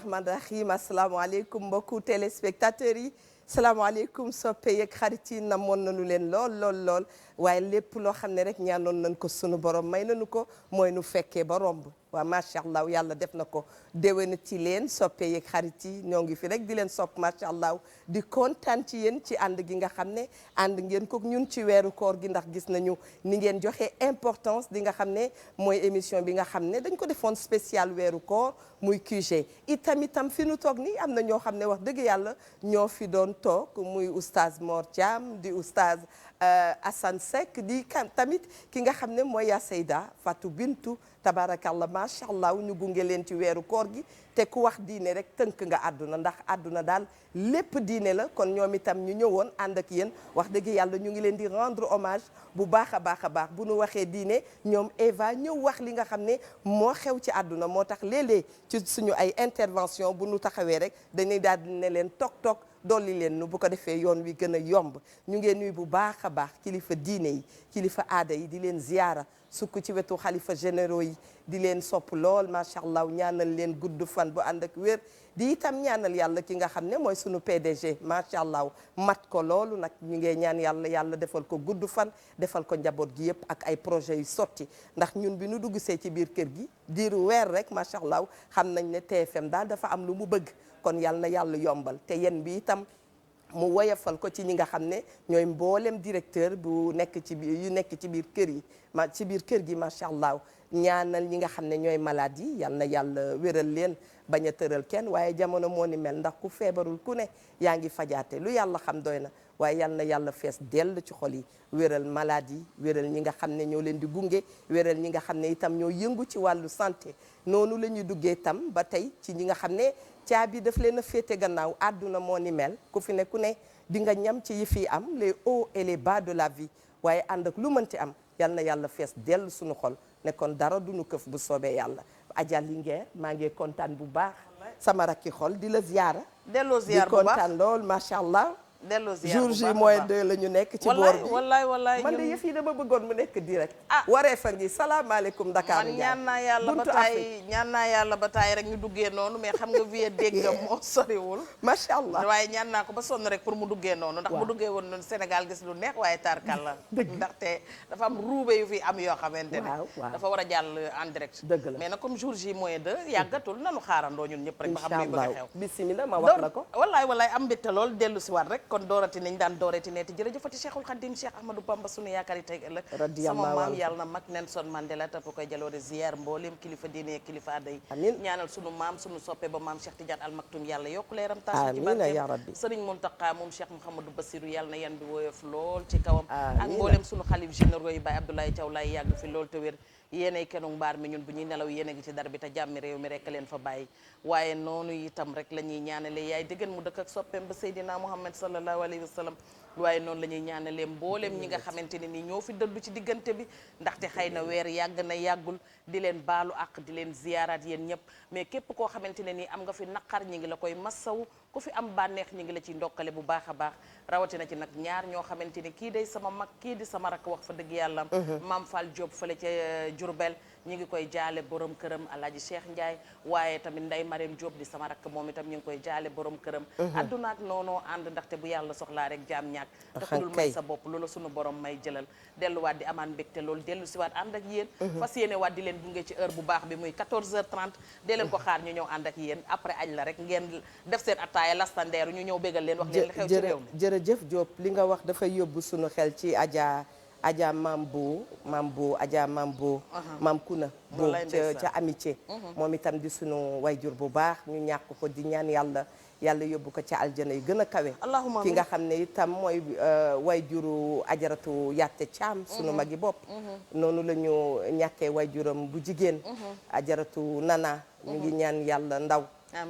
rahmaani rahim asalaamaaleykum mbokku téléspectateurs yi salaamaaleykum soppe yeeg xarit yi namoon nañu leen lool waaye lépp loo xam ne rek ñaanoon nañ ko sunu borom may nañu ko mooy nu fekkee ba romb waaw macha allah yàlla def na ko déwén ci leen soppe yeeg xarit yi ñoo ngi fi rek di leen sopp macha allah di kontaan ci yéen ci ànd gi nga xam ne ànd ngeen ko ñun ci weeru koor gi ndax gis nañu ni ngeen joxe importance di nga xam ne mooy émission bi nga xam ne dañ ko defoon spécial weeru koor muy QG itam fi nu toog nii am na ñoo xam ne wax dëgg yàlla ñoo fi doon toog muy oustaz Mor Thiam di oustaz Assane Seck di tamit ki nga xam ne mooy ya Seyda Fatou Bintou tabarakallah macha allah ñu gunge leen ci weeru koor gi te ku wax diine rek tënk nga àdduna ndax àdduna daal lépp diine la kon ñoom itam ñu ñëwoon ànd ak yéen wax dëgg yàlla ñu ngi leen di rendre hommage bu baax a baax bu nu waxee diine ñoom Eva ñëw wax li nga xam ne moo xew ci àdduna moo tax léeg-léeg ci suñu ay intervention bu nu taxawee rek dañuy daal di ne leen toog dolli leen nu bu ko defee yoon wi gën a yomb ñu ngeen nuyu bu baax a baax kilifa diine yi kilifa aada yi di leen ziyaara sukk ci wetu xalifa généraux yi di leen sopp lool macha allah ñaanal leen gudd fan bu ànd ak wér di itam ñaanal yàlla ki nga xam ne mooy sunu PDG macha allah mat ko loolu nag ñu ngee ñaan yàlla defal ko gudd fan defal ko njaboot gi yëpp ak ay projets yu sotti ndax ñun bi nu dugg see ci biir kër gi diiru weer rek macha allah xam nañ ne TFM daal dafa am lu mu bëgg kon yàlla na yàlla yombal te yéen bi itam mu woyafal ko ci ñi nga xam ne ñooy mboolem directeur bu nekk ci biir yu nekk ci biir kër yi ci biir kër gi macha allah ñaanal ñi nga xam ne ñooy malade yi yal na yàlla wéral leen bañ a tëral kenn waaye jamono moo ni mel ndax ku feebarul ku ne yaa ngi fajaate lu yàlla xam doy na waaye yal na yàlla fees dell ci xol yi wéral malade yi wéral ñi nga xam ne ñoo leen di gunge wéral ñi nga xam ne itam ñoo yëngu ci wàllu santé noonu la ñuy duggee itam ba tey ci ñi nga xam ne caabi daf leen a féete gannaaw àdduna moo ni mel ku fi ne ku ne di nga ñam ci yi fi am les hauts et les bas de la vie waaye ànd ak lu mënti am yal na yàlla fees dell suñu xol ne kon dara duñu këf bu soobee yàlla Adja Linguère maa ngi kontaan bu baax sama rakki xol di la ziyaara delloo ziyaar bu baax di kontaan lool macha allah delloo ziyaar bu baax jour J moins 2 la ñu nekk ci boor bi wallaay man de yëf yi dama bëggoon mu nekk direct waree fa ngi salaamaaleykum Dakar man ñaan naa yàlla ba taay rek ñu duggee noonu mais xam nga vie dégg moo soriwul macha allah waaye ñaan naa ko ba sonn rek pour mu duggee noonu ndax mu duggee woon noonu Sénégal gis lu neex waaye tarkal la ndaxte dafa am ruube yu fi am yoo xamante ne dafa war a jàll en direct dëgg la mais nag comme jour J moins 2 yàggatul nanu xaarandoo ñun ñëpp rek ba xam luy bëgg a xew bismillah ma wax la ko wallaay am mbégte lool dellu si waat rek kon doorati nañ daan dooreeti neeti jërëjëfati Cheikhul Khadim Cheikh Ahmadou Bamba sunu yaakaar yi tey ëllëg sama maam yàlla na mag Nelson Mandela tapp koy jaloore ziar mboolem kilifa diine kilifa aada yi ñaanal sunu maam sunu soppe ba maam Cheikh Tidiane Al Maktoum yàlla yokku leeram taas ci barkeem Serigne Mountakha moom Cheikh Mouhamadou Bassirou yàlla na yan bi woyof lool ci kawam ak mboolem sunu xalif généraux yi Baye Abdoulaye Thiaw Laye yàgg fi lool te wér yéenay kenu mbaar mi ñun bu ñuy nelaw yéen a ngi ci dar bi te jàmmi réew mi rek leen fa bàyyi waaye noonu itam rek la ñuy ñaanale yaay dëggan mu dëkk ak soppeem ba Seydina Muhammad sallallahu alayhi wa sallam waaye noonu la ñuy ñaanalee mbooleem ñi nga xamante ne nii ñoo fi dëddu ci diggante bi ndaxte xëy na weer yàgg na yàggul di leen baalu ak di leen ziyaaraat yéen ñëpp mais képp koo xamante ne nii am nga fi naqar ñi ngi la koy massawu ku fi am bànneex ñi ngi la ci ndokkale bu baax a baax rawatina ci nag ñaar ñoo xamante ni kii day sama mag kii di sama rakk wax fa dëgg yàlla Maam Fall Diop fële ca Diourbel ñi ngi koy jaale borom këram Alaaji Cheikh Ndiaye waaye tamit Ndey Mariam Diop di sama rakk moom itam ñu ngi koy jaale borom këram adduna ak noonoo ànd ndaxte bu yàlla soxlaa rek jaam ñàkk dafa dul may sa bopp loolu sunu borom may jëlal delluwaat di amaan mbégte loolu dellu si waat ànd ak yéen fas yéene waat di leen gunge ci heure bu baax bi muy 14h30 dee leen ko xaar ñu ñëw ànd ak yéen après añ la rek ngeen def seen attaaya lastandeeru ñu ñëw bégal leen wax leen li xew ci réew mi jërëjëf Diop li nga wax dafay yóbbu sunu xel ci Adja Mam Kuna Bo ca amitié moom itam di sunu wayjur bu baax ñu ñàkk ko di ñaan yàlla yóbbu ko ca aljana yi gën a kawe ki nga xam ne itam mooy wayjuru ajaratu Yatte Caam sunu magi bopp noonu la ñu ñàkkee wayjuram bu jigéen ajaratu Nana ñu ngi ñaan yàlla ndaw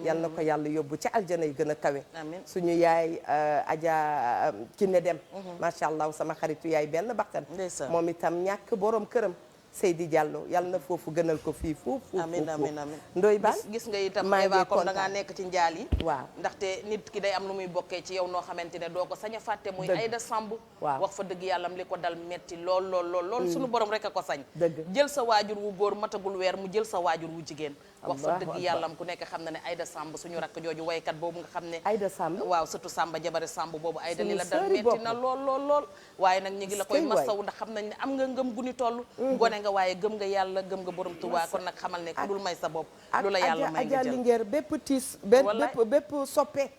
yal na ko yàlla yóbbu ci aljana yi gën a kawe suñu yaay Adja Kiné Dem macha allah sama xaritu yaay benn bakkan moom itam ñàkk borom këram Seydi Diallo yàlla na foofu gënal ko fii foofu. amiin amiin amiin Ndoye Bane gis nga itam Eva comme da ngaa nekk ci njaal yi. waaw ndaxte nit ki day am lu muy bokkee ci yow noo xamante ne doo ko sañ a fàtte. muy Aïda Samb. waaw wax fa dëgg yàlla li ko dal metti lool lool lool lool. suñu borom rek a ko sañ. dëgg jël sa waajur wu góor matagul weer mu jël sa waajur wu jigéen. wax fa dëgg yàlla ku nekk xam na ne Aïda Samb suñu rakk jooju waykat boobu nga xam ne. Aïda Samb waaw surtout Samba Jabare Samb boobu Aïda li la dal metti na lool lool lool. waaye nag ñu ngi la koy masaw ndax xam nañ ne am nga ngëm gu ni toll. gone nga waaye gëm nga yàlla gëm nga borom Tuubaa kon nag xamal ne ku dul may sa bopp lu la yàlla may nga jël Linguère bépp tiis bépp soppe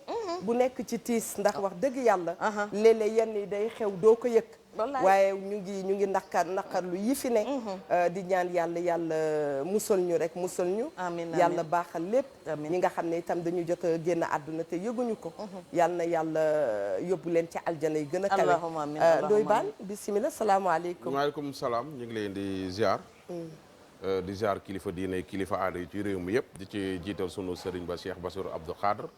bu nekk ci tiis ndax wax dëgg yàlla léeg-léeg yenn yi day xew doo ko yëg waaye ñu ngi naqarlu yi fi ne di ñaan yàlla musal ñu rek musal ñu yàlla baaxal lépp ñi nga xam ne itam dañu jot a génn àdduna te yëguñu ko yàlla na yàlla yóbbu leen ci aljana yi gën a kawe Ndoye Bane bismillah salaamaaleykum waaleykum salaam ñu ngi leen di ziar di ziar kilifa diine kilifa aada yi ci réew mi yëpp di ci jiital sunu sëriñ ba Cheikh Bassirou Abdou Khadre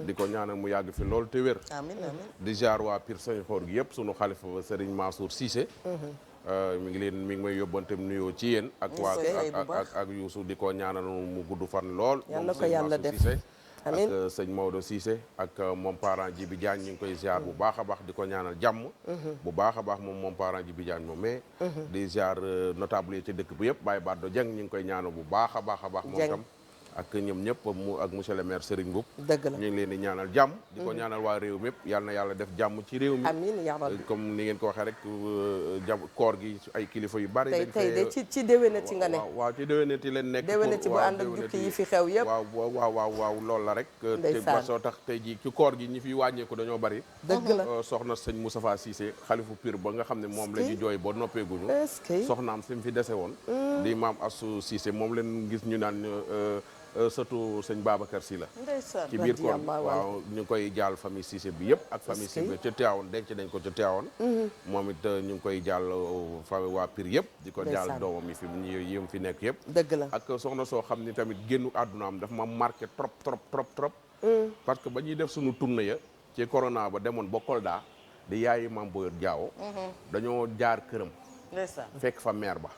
di ko ñaanal mu yàgg fi lool te wér amiin amiin di ziar waa Pire Sañxoor gi yëpp sunu xalifa ba sëriñ Mansour Cissé mi ngi may yóbbantem nuyoo ci yéen ak waa ak Youssou di ko ñaanal mu gudd fan lool yal na ko yàlla def amiin ak sëñ Maodo Cissé ak moom parent Djibi Diagne ñu ngi koy ziar bu baax a baax di ko ñaanal jàmm bu baax a baax moom parent Djibi Diagne moom mais di ziar notable yi ci dëkk bi yëpp Baye Baddo Dieng ñu ngi koy ñaanal bu baax a baax a baax moom tam ak ñoom ñëpp ak monsieur le maire Serigne Mboup dëgg la ñu ngi leen di ñaanal jàmm di ko ñaanal waa réew mi yëpp yal na yàlla def jàmm ci réew mi amiin yaa rabbi comme ni ngeen ko waxee rek koor gi ay kilifa yu bari tey de ci déwénati nga ne waaw ci déwénati leen nekk déwénati bu ànd ak jukki yi fi xew yëpp waaw loolu la rek te ba soo tax tey ji ci koor gi ñi fi wàññeeku dañoo bari dëgg la soxna sëñ Moustapha Cissé xalifu Pire ba nga xam ne moom la ñu jooy ba noppeeguñu soxnaam si mu fi dese woon di maam Assou Cissé moom leen gis ñu naan surtout sëñ Babacar Sy la ci biir koor waaw ñu ngi koy jaal famille Cissé bi yëpp ak famille Cissé ca Tivaouane denc nañ ko ca Tivaouane moom it ñu ngi koy jaal famille waa Pire yëpp di ko jaal doomam yi fi yëm fi nekk yëpp dëgg la ak soxna soo xam ni tamit génnu àddunaam daf ma marqué trop parce que ba ñuy def suñu tournée ya ci corona ba demoon ba Kolda di yaayi Mame Boye Diao dañoo jaar këram fekk fa maire ba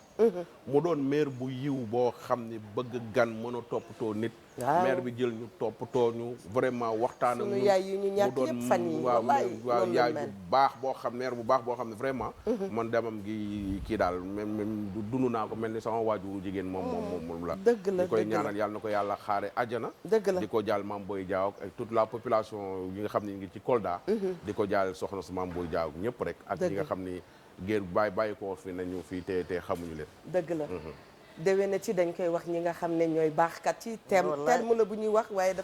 mu doon maire bu yiw boo xam ne bëgg gan mën a toppatoo nit maire bi jël ñu toppatoo ñu vraiment waxtaan ak ñu yaay yi ñu ñàkk yëpp fan yi waaw yaay bu baax boo xam maire bu baax boo xam ne vraiment man demam gi kii daal même dund naa ko mel ni sama waajuru jigéen moom la dëgg la di koy ñaanal yàlla na ko yàlla xaare àjjana dëgg la di ko jaal Mame Boye Diao ak toute la population yi nga xam ne ñu ngi ci Kolda di ko jaal soxna su Mame Boye Diao ñëpp rek ak ñi nga xam ni géer bàyyi ko fi nañu fii te xamuñu leen dëgg la déwénati dañ koy wax ñi nga xam ne ñooy baaxkat yi terme la bu ñuy wax waaye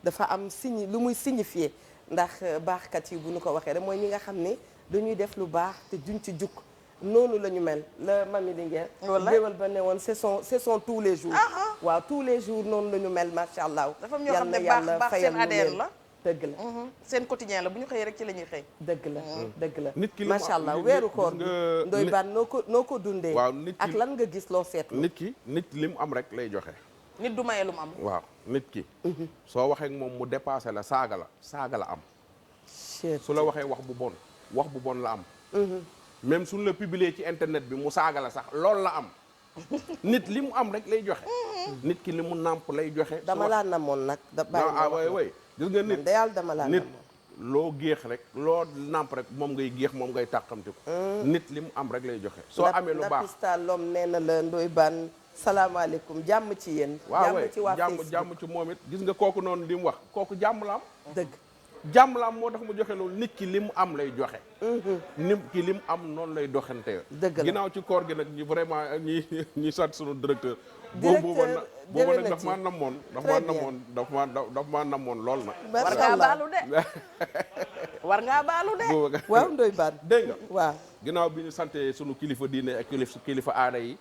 dafa am signe lu muy signifier ndax baaxkat yi bu ñu ko waxee rek mooy ñi nga xam ne dañuy def lu baax te duñ ci jukk noonu la ñu mel la Mami Linguère déwal ba ne woon c'est son tous les jours waaw tous les jours noonu la ñu mel macha allah dafa am ñoo xam ne baax seen ADN la dëgg la seen quotidien la bu ñu xëyee rek ci la ñuy xëy dëgg la nit ki macha allah weeru koor bi Ndoye Bane noo ko dundee waaw nit ki ak lan nga gis loo seetlu nit li mu am rek lay joxe nit du maye lu mu am waaw nit ki soo waxee ak moom mu dépassé la saaga la am su la waxee wax bu bon la am même suñ la publier ci internet bi mu saaga la sax loolu la am nit li mu am rek lay joxe nit ki li mu nàmp lay joxe dama laa namoon nag way gis nga nit dayal dama laa nit loo géex rek loo nàmp rek moom ngay géex moom ngay tàqamti ko nit li mu am rek lay joxe soo amee lu baax Napista Lom nee na la Ndoye Bane salaamaaleykum jàmm ci yéen waaw jàmm ci waa Facebook jàmm ci moom it gis nga kooku noonu li mu wax kooku jàmm la am dëgg jàmm la am moo tax mu joxe loolu nit ki li mu am lay joxe nit ki li mu am noonu lay doxante dëgg la ginnaaw ci koor gi nag ñi vraiment ñi sant sunu directeur boobu nag daf maa namoon daf maa namoon lool nag war ngaa baalu de war ngaa baalu de waaw Ndoye Bane dégg nga waaw ginnaaw bi ñu sante sunu kilifa diine ak kilifa aada yi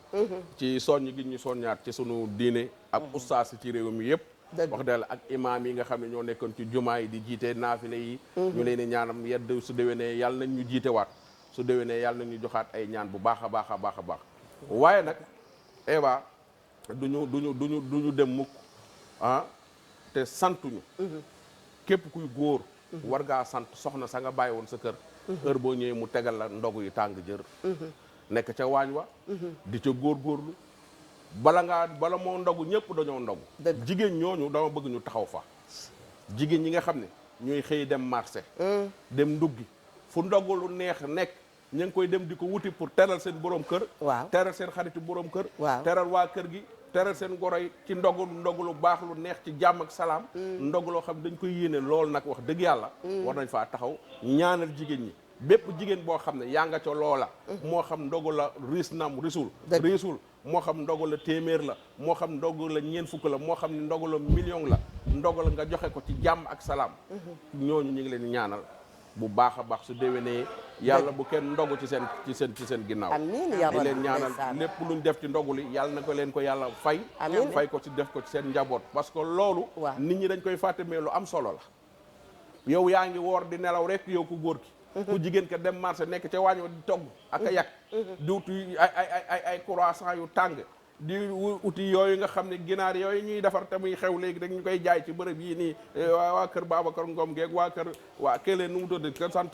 ci soññ gi ñu soññaat ci sunu diine ak ustaas ci réew mi yëpp wax dëgg ak imaam yi nga xam ne ñoo nekkoon ci jumaa yi di jiite naafile yi ñu leen di ñaanam yedd su déwénee yàlla nañ ñu jiite waat su déwénee yàlla nañ ñu joxaat ay ñaan bu baax a baax a baax a baax waaye nag Eva duñu dem mukk te santuñu képp kuy góor war ngaa sant soxna sa nga bàyyi woon sa kër heure boo ñëwee mu tegal la ndogu yu tàng jër nekk ca waañ wa di ca góorgóorlu bala moo ndogu ñëpp dañoo ndogu jigéen ñooñu dama bëgg ñu taxaw fa jigéen ñi nga xam ne ñooy xëy dem marché dem nduggi fu ndogu lu neex nekk ñu ngi koy dem di ko wuti pour teral seen borom kër teral seen xaritu borom kër teral waa kër gi teral seen goro yi ci ndogu lu baax lu neex ci jàmm ak salaam ndogu loo xam dañ koy yéene loolu nag wax dëgg yàlla war nañ faa taxaw ñaanal jigéen ñi bépp jigéen boo xam ne yaa nga ca loola moo xam ndogu la riis nam riisul moo xam ndogu la téeméer la moo xam ndogu la ñeent fukk la moo xam ne ndogu la million la ndogu la nga joxe ko ci jàmm ak salaam ñooñu ñu ngi leen ñaanal bu baax a baax su déwénee yàlla bu kenn ndogu ci seen ginnaaw amiin di leen ñaanal lépp luñ def ci ndogu li yàlla na ko leen ko yàlla fay fay ko ci def ko ci seen njaboot parce que loolu nit ñi dañ koy fàtte mais lu am solo la yow yaa ngi woor di nelaw rek yow ku góor ki ku jigéen ka dem marché nekk ca waañoo di togg ak a yàq diwtu ay croissant yu tàng di uti yooyu nga xam ne ginaar yooyu ñuy defar te muy xew léegi dañ ñu koy jaay ci bërëb yii nii waa kër Babacar Ngom geeg waa kër waa kële nu mu tuddati ka sant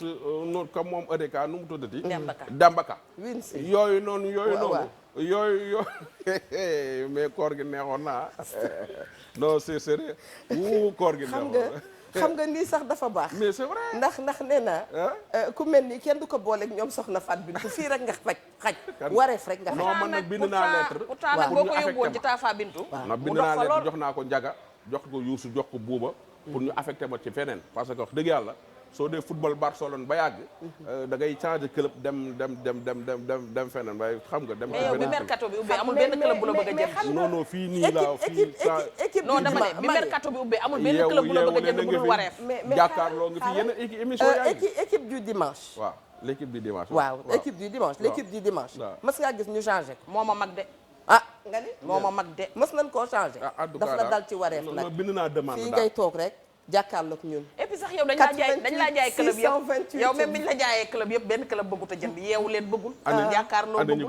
comme moom EDK nu mu tuddati Dambaka yooyu noonu yooyu mais koor gi neexoon naa non c'est sérieux koor gi neexoon xam nga nii sax dafa baax mais c'est vrai ndax nee na ku mel ni kenn du ko booleeg ñoom soxna Fat Bintou fii rek nga xaj wareef rek nga xaj non man nag bind naa lettre pourtant nag boo ko yóbbuwoon ci Tafa Bintou bind naa lettre jox naa ko Njaga jox ko Youssou jox ko Buuba pour ñu affecté ma ci feneen parce que wax dëgg yàlla soo dee football Barcelone ba yàgg da ngay changer club dem feneen waaye xam nga dem mais yow bi mercato bi ubbee amul benn club bu la bëgg a jël non fii nii la fii équipe non dama ne bi mercato bi ubbee amul benn club bu la bëgg a jël bu dul wareef jàkkaarloo nga fi yenn émission yaa ngi équipe du dimanche waaw l'équipe du dimanche l'équipe du dimanche mas ngaa gis ñu changé ko moo ma mag de nga ni moo ma mag de mas nañ koo changé daf la dal ci wareef nag bind naa demande fii ngay toog rek jàkkaarloog ñun et puis sax yow dañ laa jaay club yëpp yow même biñ la jaayee club yëpp benn club bëggut a jënd yeewu leen bëggul jàkkaarloo bëggul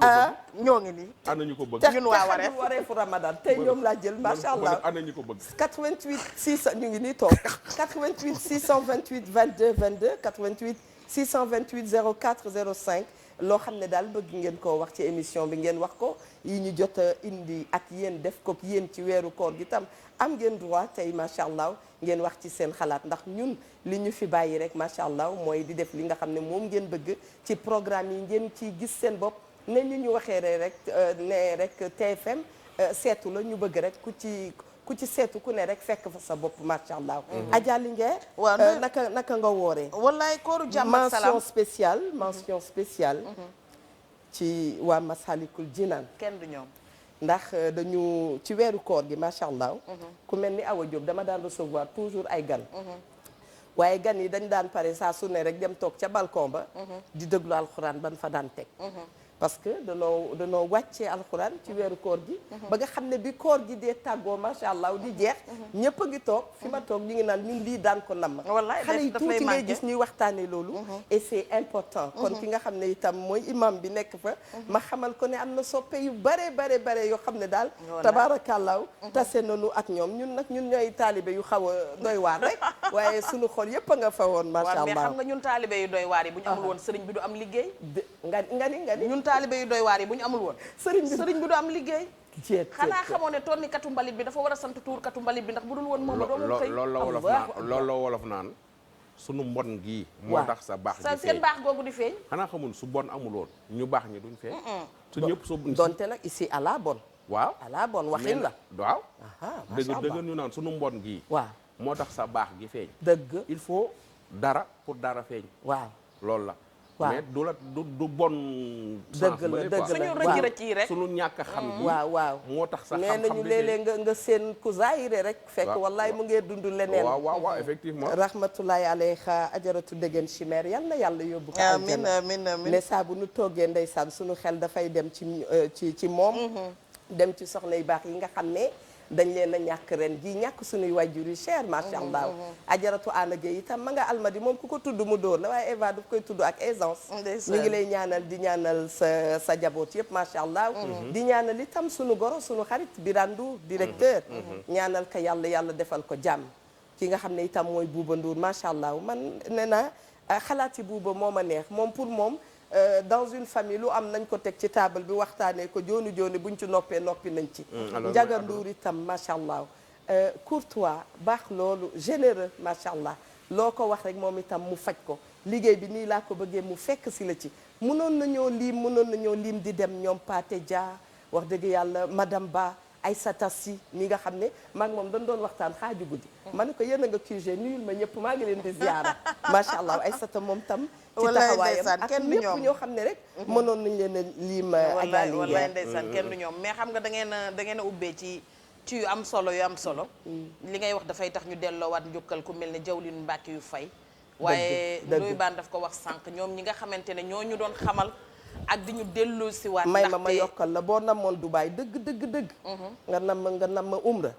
ñoo ngi nii ana ñu ko bëgg ñun waa wareefu Ramadan tey ñoom laa jël macha allah ana ñu ko bëgg 88 6 ñu ngi nii toog 88 628 22 22 88 628 04 05 loo xam ne daal bëgg ngeen koo wax ci émission bi ngeen wax ko yi ñu jot a indi ak yéen def ko yéen ci weeru koor gi tam am ngeen droit tey macha allah ngeen wax ci seen xalaat ndax ñun li ñu fi bàyyi rek macha allah mooy di def li nga xam ne moom ngeen bëgg ci programme yi ngeen ci gis seen bopp ne ni ñu waxee rek ne rek TFM seetu la ñu bëgg rek ku ci seetu ku ne rek fekk fa sa bopp macha allah. Adja Linguère waaw naka nga wooree. wallaay kooru jàmm ak salaam mention spéciale ci waa Masalikul Jinaan kenn du ñoom. ndax dañu ci weeru koor gi macha allah. ku mel ni Awa Diop dama daan recevoir toujours ay gan. waaye gan yi dañ daan pare saa su ne rek dem toog ca balcon ba. di déglu alxuraan ban fa daan teg. parce que danoo wàccee alxuraan ci weeru koor gi. ba nga xam ne bi koor gi dee tàggoo macha allah di jeex. ñëpp a ngi toog fi ma toog ñu ngi naan ñun lii daan ko namm. wallaay xale yi tuuti ngay gis ñuy waxtaanee loolu. et c'est important. kon ki nga xam ne itam mooy imam bi nekk fa. ma xamal ko ne am na soppe yu bare yoo xam ne daal. tabaarakallaahu tase nañu ak ñoom ñun nag ñun ñooy taalibe yu xaw a doy waar rek. waaye sunu xol yëpp a nga fa woon macha allah. mais xam nga ñun taalibe yu doy waar yi bu ñu amul woon sëriñ bi du am liggéey. nga ni ñun taalibe yu doy waar yi bu ñu amul woon sëriñ bi du am liggéey xanaa xamoo ne toonni katu mbalit bi dafa war a sant tuur katu mbalit bi ndax bu dul woon moom doomu xëy loolu la wolof naan sunu mbon gii moo tax sa baax gi seen baax googu di feeñ xanaa xamul su bon amul woon ñu baax ñi duñ feeñ su ñëpp su donte nag ici à la bonne waaw à la bonne waxin la waaw dëgg ñu naan sunu mbon gii waaw moo tax sa baax gi feeñ dëgg il faut dara pour dara feeñ waaw loolu la waaw mais du bon. dëgg la suñu rëcc yi rek suñu ñàkk a xam bi waaw moo tax sax nee nañu léeg-léeg nga seen ku zaayire rek fekk wallaay mu ngee dund leneen waaw effectivement rahmatulahi alayha ajaratu dégeen chimère yal na yàlla yóbbu ko amiin amiin mais saa bu nu toogee ndeysaan suñu xel dafay dem ci moom dem ci soxna yu baax yi nga xam ne dañ leen a ñàkk ren ji ñàkk suñuy wajjur yi cher macha allah ajaratu Anna Gueye itam ma nga almadi moom ku ko tudd mu dóor la waaye Eva daf koy tudd ak aisance ñu ngi lay ñaanal di ñaanal sa jaboot yëpp macha allah di ñaanal itam suñu goro suñu xarit Birane Ndour directeur ñaanal ko yàlla defal ko jàmm ki nga xam ne itam mooy Bouba Ndour macha allah man nee na xalaati Bouba moo ma neex moom pour moom dans une famille lu am nañ ko teg ci table bi waxtaanee ko jooni jooni buñ ci noppee noppi nañ ci Njaga Nduur itam macha allah courtois baax loolu généreux macha allah loo ko wax rek moom itam mu faj ko liggéey bi nii laa ko bëggee mu fekk si la ci mënoon nañoo lim di dem ñoom Paté Dia wax dëgg yàlla madame Ba Aïssata Sy mi nga xam ne maag moom dañ doon waxtaan xaaju guddi ma ne ko yéen a nga QG nuyul ma ñëpp maa ngi leen di ziara macha allah Aïssata moom tam ci taxawaayam ak ñëpp ñoo xam ne rek mënoon nañ leen a lim agali wallaay ndeysaan kenn du ñoom mais xam nga da ngeen a ubbee ci yu am solo li ngay wax dafay tax ñu delloowaat njukkal ku mel ne Jawlin Mbàkke yu fay waaye Ndoye Bane daf ko wax sànq ñoom ñi nga xamante ne ñoo ñu doon xamal ak di ñu delloo si waat may ma yokkal la boo namoon Dubaay dëgg nga nam ma umra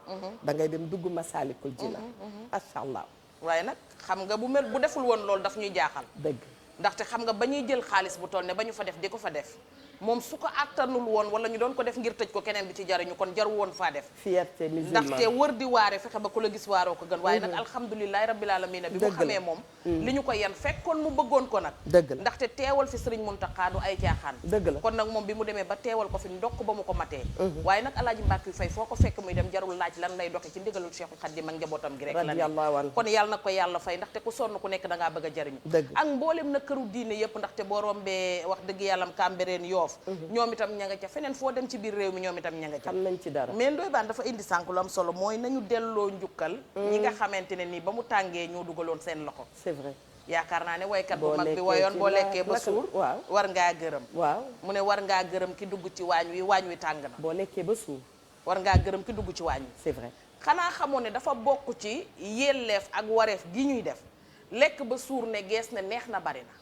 da ngay dem dugg Masaalikul Jinaan macha allah waaye nag xam nga bu deful woon loolu daf ñuy jaaxal dëgg ndaxte xam nga ba ñuy jël xaalis bu toll ne ba ñu fa def di ko fa def moom su ko àttanul woon wala ñu doon ko def ngir tëj ko keneen bi ci jariñu kon jaru woon faa def fierté musulman ndaxte wër di waare fexe ba ku la gis waaroo ko gën waaye nag alhamdulilahi rabbil alamina bi mu xamee moom li ñu ko yan fekkoon mu bëggoon ko nag dëgg la ndaxte teewal fi sëriñ Muntaxa du ay caaxaan dëgg la kon nag moom bi mu demee ba teewal ko fi ndokk ba mu ko matee waaye nag alaaji Mbàkke yu fay foo ko fekk muy dem jarul laaj lan lay doxe ci ndigalul Cheikhul Khadim ak njabootam gi rek la kon yàlla na ko yàlla fay ndaxte ku sonn ku nekk da ngaa bëgg a jariñu ak mboolem na këru diine yëpp ndaxte boo rombee wax dëgg yàllam Cambérène Yoff ñoom itam ña nga ca feneen foo dem ci biir réew mi ñoom itam ña nga ca xam nañ ci dara mais Ndoye Bane dafa indi sànq lu am solo mooy nañu delloo njukkal ñi nga xamante ne nii ba mu tàngee ñoo dugaloon seen loxo c'est vrai yaakaar naa ne waykat bu mag bi wayoon boo lekkee ba suur war ngaa gërëm waaw mu ne war ngaa gërëm ki dugg ci waañ wi tàng na boo lekkee ba suur war ngaa gërëm ki dugg ci waañ wi c'est vrai xanaa xamoon ne dafa bokk ci yelleef ak wareef gi ñuy def lekk ba suur ne gees ne neex na bari na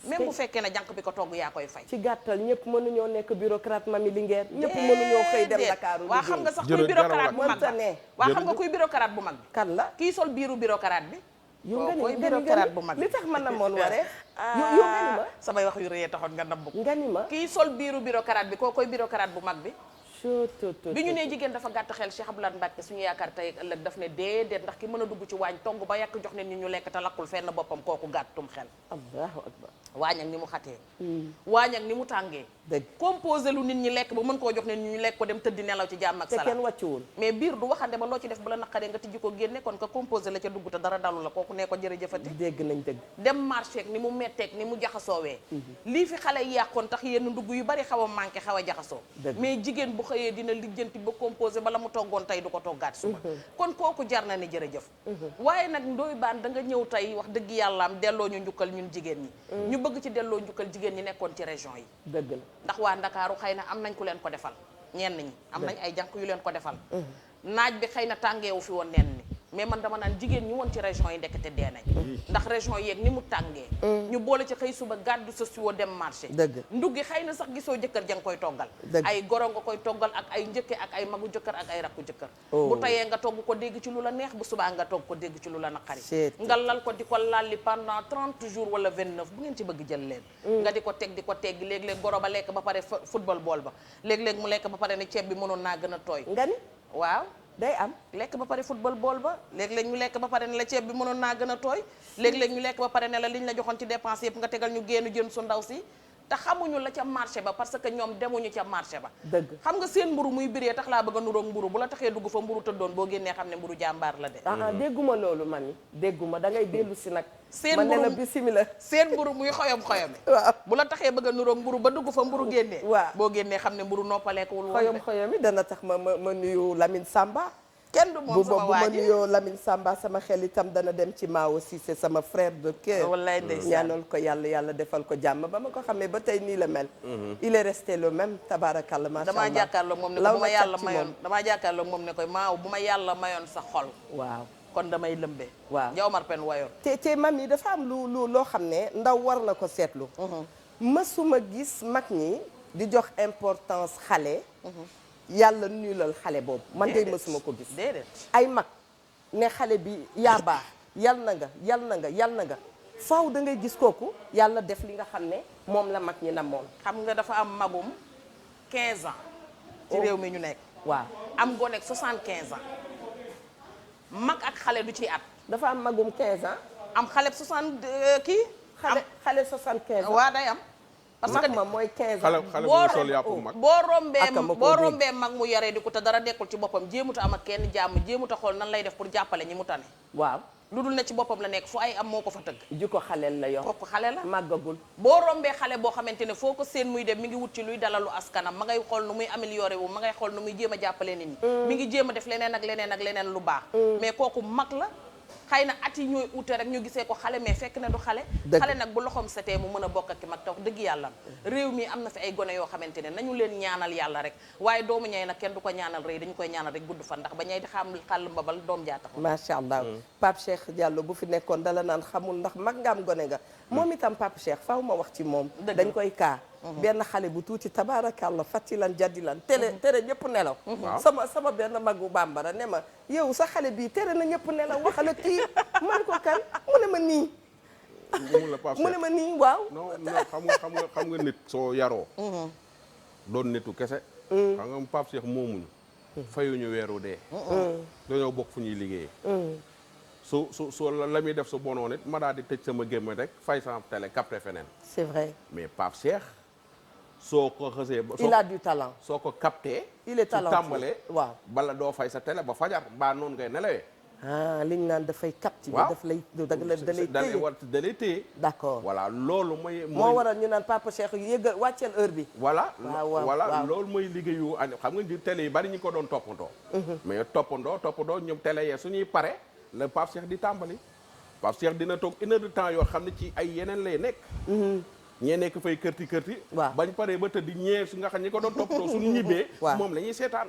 même bu fekkee ne jànq bi ko togg yaa koy fay ci gàttal ñëpp mënuñoo nekk bureaucrate mami Linguère ñëpp mënuñoo xëy dem Dakar waa xam nga sax kuy bureaucrate bu mag waa xam nga kuy bureaucrate bu mag bi kan la kii sol biiru bureaucrate bi yow nga koy bureaucrate bu mag bi li tax man na moon waree yow nga ni ma samay wax yu rëy taxoon nga nabb nga ni ma kii sol biiru bureaucrate bi koo koy bureaucrate bu mag bi bi ñu nee jigéen dafa gàtt xel Cheikh Abdoulaye Mbacke suñu yaakaar tey ak ëllëg daf ne déedéet ndax ki mën a dugg ci waañ togg ba yàq jox ne ni ñu lekk te lakkul fenn boppam kooku gàttum xel allahu akbar waañ ak ni mu xatee waañ ak ni mu tàngee dëgg composé lu nit ñi lekk ba mën koo jox ne ni ñu lekk ko dem tëddi nelaw ci jàmm ak salaam te kenn wàccuwul mais biir du waxande ba loo ci def ba la naqaree nga tijji ko génne kon ka composé la ca dugg te dara dalu la kooku nee ko jërëjëfati dégg nañ dëgg dem marché ak ni mu metteeg ni mu jaxasoowee lii fi xale yi yàqoon tax yenn ndugg yu bari xaw a manqué xaw a jaxasoo mais jigéen bu xëyee dina lijjanti ba composé bala mu toggoon tey du ko toggaat suba kon kooku jar na ni jërëjëf waaye nag Ndoye Bane da nga ñëw tey wax dëgg yàlla am delloo ñu njukkal ñun jigéen ñi ñu bëgg ci delloo njukkal jigéen ñi nekkoon ci région yi dëgg la ndax waa Ndakaaru xëy na am nañ ku leen ko defal ñenn ñi am nañ ay jànq yu leen ko defal naaj bi xëy na tàngeewu fi woon nenn ni mais man dama naan jigéen ñi woon ci région yi ndekete dee nañ ndax région yeeg ni mu tàngee ñu boole ci xëy suba gàddu sa siwo dem marché nduggi xëy na sax gisoo jëkkër ja nga koy toggal ay goro nga koy toggal ak ay njëkke ak ay magu jëkkër ak ay rakku jëkkër bu tayee nga togg ko dégg ci lu la neex bu subaa nga togg ko dégg ci lu la naqari nga lal ko di ko lalli pendant 30 jours wala 29 bu ngeen ci bëgg jël leen nga di ko teggi léeg-léeg goro ba lekk ba pare football bool ba léeg-léeg mu lekk ba pare ne ceeb bi mënoon naa gën a tooy nga ni waaw day am lekk ba pare football bool ba léeg-léeg ñu lekk ba pare ne la ceeb bi mënoon naa gën a tooy léeg-léeg ñu lekk ba pare ne la liñ la joxoon ci dépense yëpp nga tegal ñu génn jën su ndaw si te xamuñu la ca marché ba parce que ñoom demuñu ca marché ba dëgg xam nga seen mburu muy biree tax laa bëgg a nuroog mburu bu la taxee dugg fa mburu tëddoon boo génnee xam ne mburu jàmbaar la de dégguma loolu man yi dégguma da ngay dellu si nag seen mburu la bisimila seen mburu muy xoyom-xoyome waaw bu la taxee bëgg a nuroog mburu ba dugg fa mburu génnee waaw boo génnee xam ne mburu noppaleekuwul xoyom-xoyom yi dana tax ma nuyu Lamine Samba kenn du moom sama bu ma nuyoo Lamine Samba sama xel itam dana dem ci Mao Cissé sama frère de cœur wallaay ndeysaan ñaanal ko yàlla defal ko jàmm ba ma ko xamee ba tey nii la mel il est resté le même tabarakallah macha allah damaa jàkkaarloog moom ne ko bu ma yàlla mayoon damaa jàkkaarloog moom ne koy Mao bu ma yàlla mayoon sa xol waaw kon damay lëmbe waaw Jawmar Pen wayoon te mam yi dafa am loo xam ne ndaw war na ko seetlu mësuma gis mag ñi di jox importance xale yàlla nuyulal xale boobu man day mësuma ko gis déedéet ay mag ne xale bi yaa baax yal na nga faaw da ngay gis kooku yàlla def li nga xam ne moom la mag ñi namoon xam nga dafa am magum 15 ans ci réew mi ñu nekk waaw am gone ak 75 ans mag ak xale du ci at dafa am magum 15 ans am xale 60 kii xale 75 ans waa day am parce mag que ma mooy 15 xale ans. xale bu sol yàpp mag. boo rombee mag mu yaree di ko te dara nekkul ci boppam jéemuta am ak kenn jàmm jéemuta xool nan lay def pour jàppale ñi mu tane. waaw lu dul ne ci boppam la nekk fu ay am moo ko fa tëgg. jikko xaleel la yor. kooku xale la màggagul. boo rombee xale boo xamante ne foo ko seen muy dem mi ngi wut ci luy dalalu askanam ma ngay xool nu muy amélioré wu ma ngay xool nu muy jéem a jàppale nit ñi. mi ngi jéem a def leneen ak leneen ak leneen lu baax. mais kooku mag la. xëy na at yi ñooy ute rek ñu gisee ko xale mais fekk na du xale. xale nag bu loxoom setee mu mën a bokk ak ki mag tax dëgg yàlla réew mi am na fi ay gone yoo xamante ne nañu leen ñaanal yàlla rek waaye doomu ñay nag kenn du ko ñaanal rëy dañu koy ñaanal rek gudd fan ndax ba ñay di xam xàll mbabal doom jaa tax. macha allah Pape Cheikh Diallo bu fi nekkoon dala naan xamul ndax mag nga am gone nga. moom itam Pape Cheikh faaw ma wax ci moom. dañ koy kaa. benn xale bu tuuti tabaarakàlla fàttilan jaddilan tere ñëpp nelaw. sama benn magu bambara ne ma yow sa xale bii tere na ñëpp nelaw waxala kii man ko kan mu ne ma nii. mu ne ma nii waaw. non xam nga nit soo yaroo. doon nitu kese. xam nga Pape Cheikh moomuñu. fayuñu weeru dee. dañoo bokk fu ñuy liggéeyee. su la muy def su bonoon it ma daal di tëj sama gémmiñ rek fay sama télé capté feneen. c'est vrai. mais Pape Cheikh soo ko xësee. il a du talent. soo ko capté. il est talentueux su tàmbalee. waaw bala doo fay sa télé ba fajar mbaa noonu ngay nelawee. liñ naan dafay captivé. waaw daf lay da lay téye. d'accord voilà loolu mooy. moo waral ñu naan Papa Cheikh yëggal wàcceel heure bi. voilà waaw voilà loolu mooy liggéeyu xam nga télé yi bari ñu ko doon toppandoo. mais toppandoo ñoom télé yee suñuy pare la Pape Cheikh di tàmbali. Pape Cheikh dina toog 1 heure de temps yoo xam ne ci ay yeneen lay nekk. ñee nekk fay kërti waaw bañ paree ba tëdd ñee su nga xam ñi ko doon toppatoo suñu ñibbee. moom la ñuy seetaan.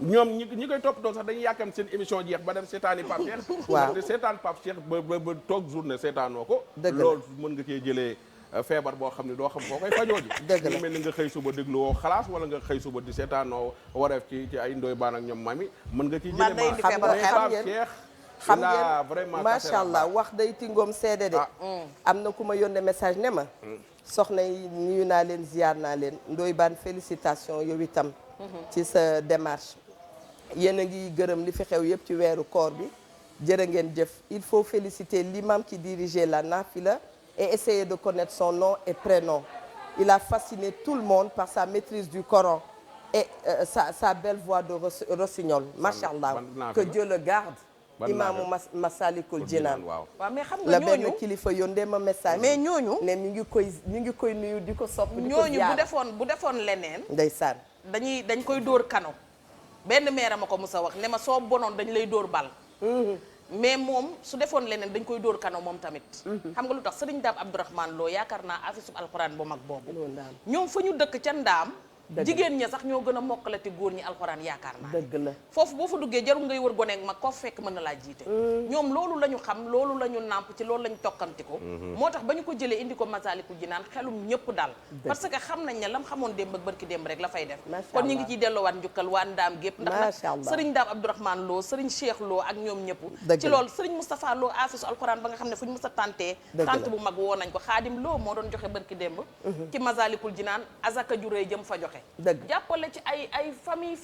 ñoom ñi koy toppatoo sax dañuy yàkkam seen émission jeex ba dem seetaani Pape Cheikh. waaw di seetaan Pape Cheikh ba toog journée seetaanoo ko. loolu mën nga cee jëlee feebar boo xam ne doo xam foo koy fajoo ji. dëgg la mel ni nga xëy suba déglu woo xalaas wala nga xëy suba di seetaanoo wareef ci ay ndoy baan ak ñoom mami mën nga ciy jëlee Pape Cheikh xam ngeen macha allah wax day tingoom seede de. am na ku ma yónnee message ne ma. soxna yi nuyu naa leen ziar naa leen ndoy baan félicitation yow itam. ci sa démarche. yéen a ngi gërëm li fi xew yëpp ci weeru koor bi jërë ngeen jëf il faut féliciter l'imam qui dirigeait la nafila et essayer de connaître son nom et prénom. Il a fasciné tout le monde par sa maîtrise du Coran et sa belle voix de rossignol. Macha allah que Dieu le garde. imaamu Masalikul Jinaan. waaw mais xam nga ñooñu la benn kilifa yónnee ma message. mais ñooñu ne ñu ngi koy nuyu di ko sopp di ko ñooñu ziar bu defoon leneen. ndeysaan. dañ koy dóor kano. benn maire ma ko mës a wax ne ma soo bonoon dañ lay dóor bal. mais moom su defoon leneen dañ koy dóor kano moom tamit. xam nga lu tax sëriñ Daam Abdourahmane Lo yaakaar naa afisub alxuraan bu mag boobu. ñoom fa ñu dëkk ca Ndaam. jigéen ña sax ñoo gën a mokkalati góor ñi alxuraan yaakaar naa. dëgg la foofu boo fa duggee jarul ngay wër goneeg mag koo fekk mën na laa jiite. ñoom loolu la ñu xam loolu la ñu nàmp ci loolu la ñu tokkantiku. moo tax ba ñu ko jëlee indi ko Masaalikul Jinaan xelum ñëpp daal. parce que xam nañ ne lam xamoon démb ak barki démb rek la fay def. kon ñu ngi ciy delloowaat njukkal waa Ndaam gépp ndax nag sëriñ Daam Abdourahmane Lo sëriñ Cheikh Lo ak ñoom ñëpp. ci loolu sëriñ Moustapha Lo afisu alxuraan ba nga xam ne fu ñu mës a tantee tant bu mag woo nañ ko Xaadim Lo moo doon joxe barki démb ci Masaalikul Jinaan azaka ju rëy jëm fa joxe la ci ay famille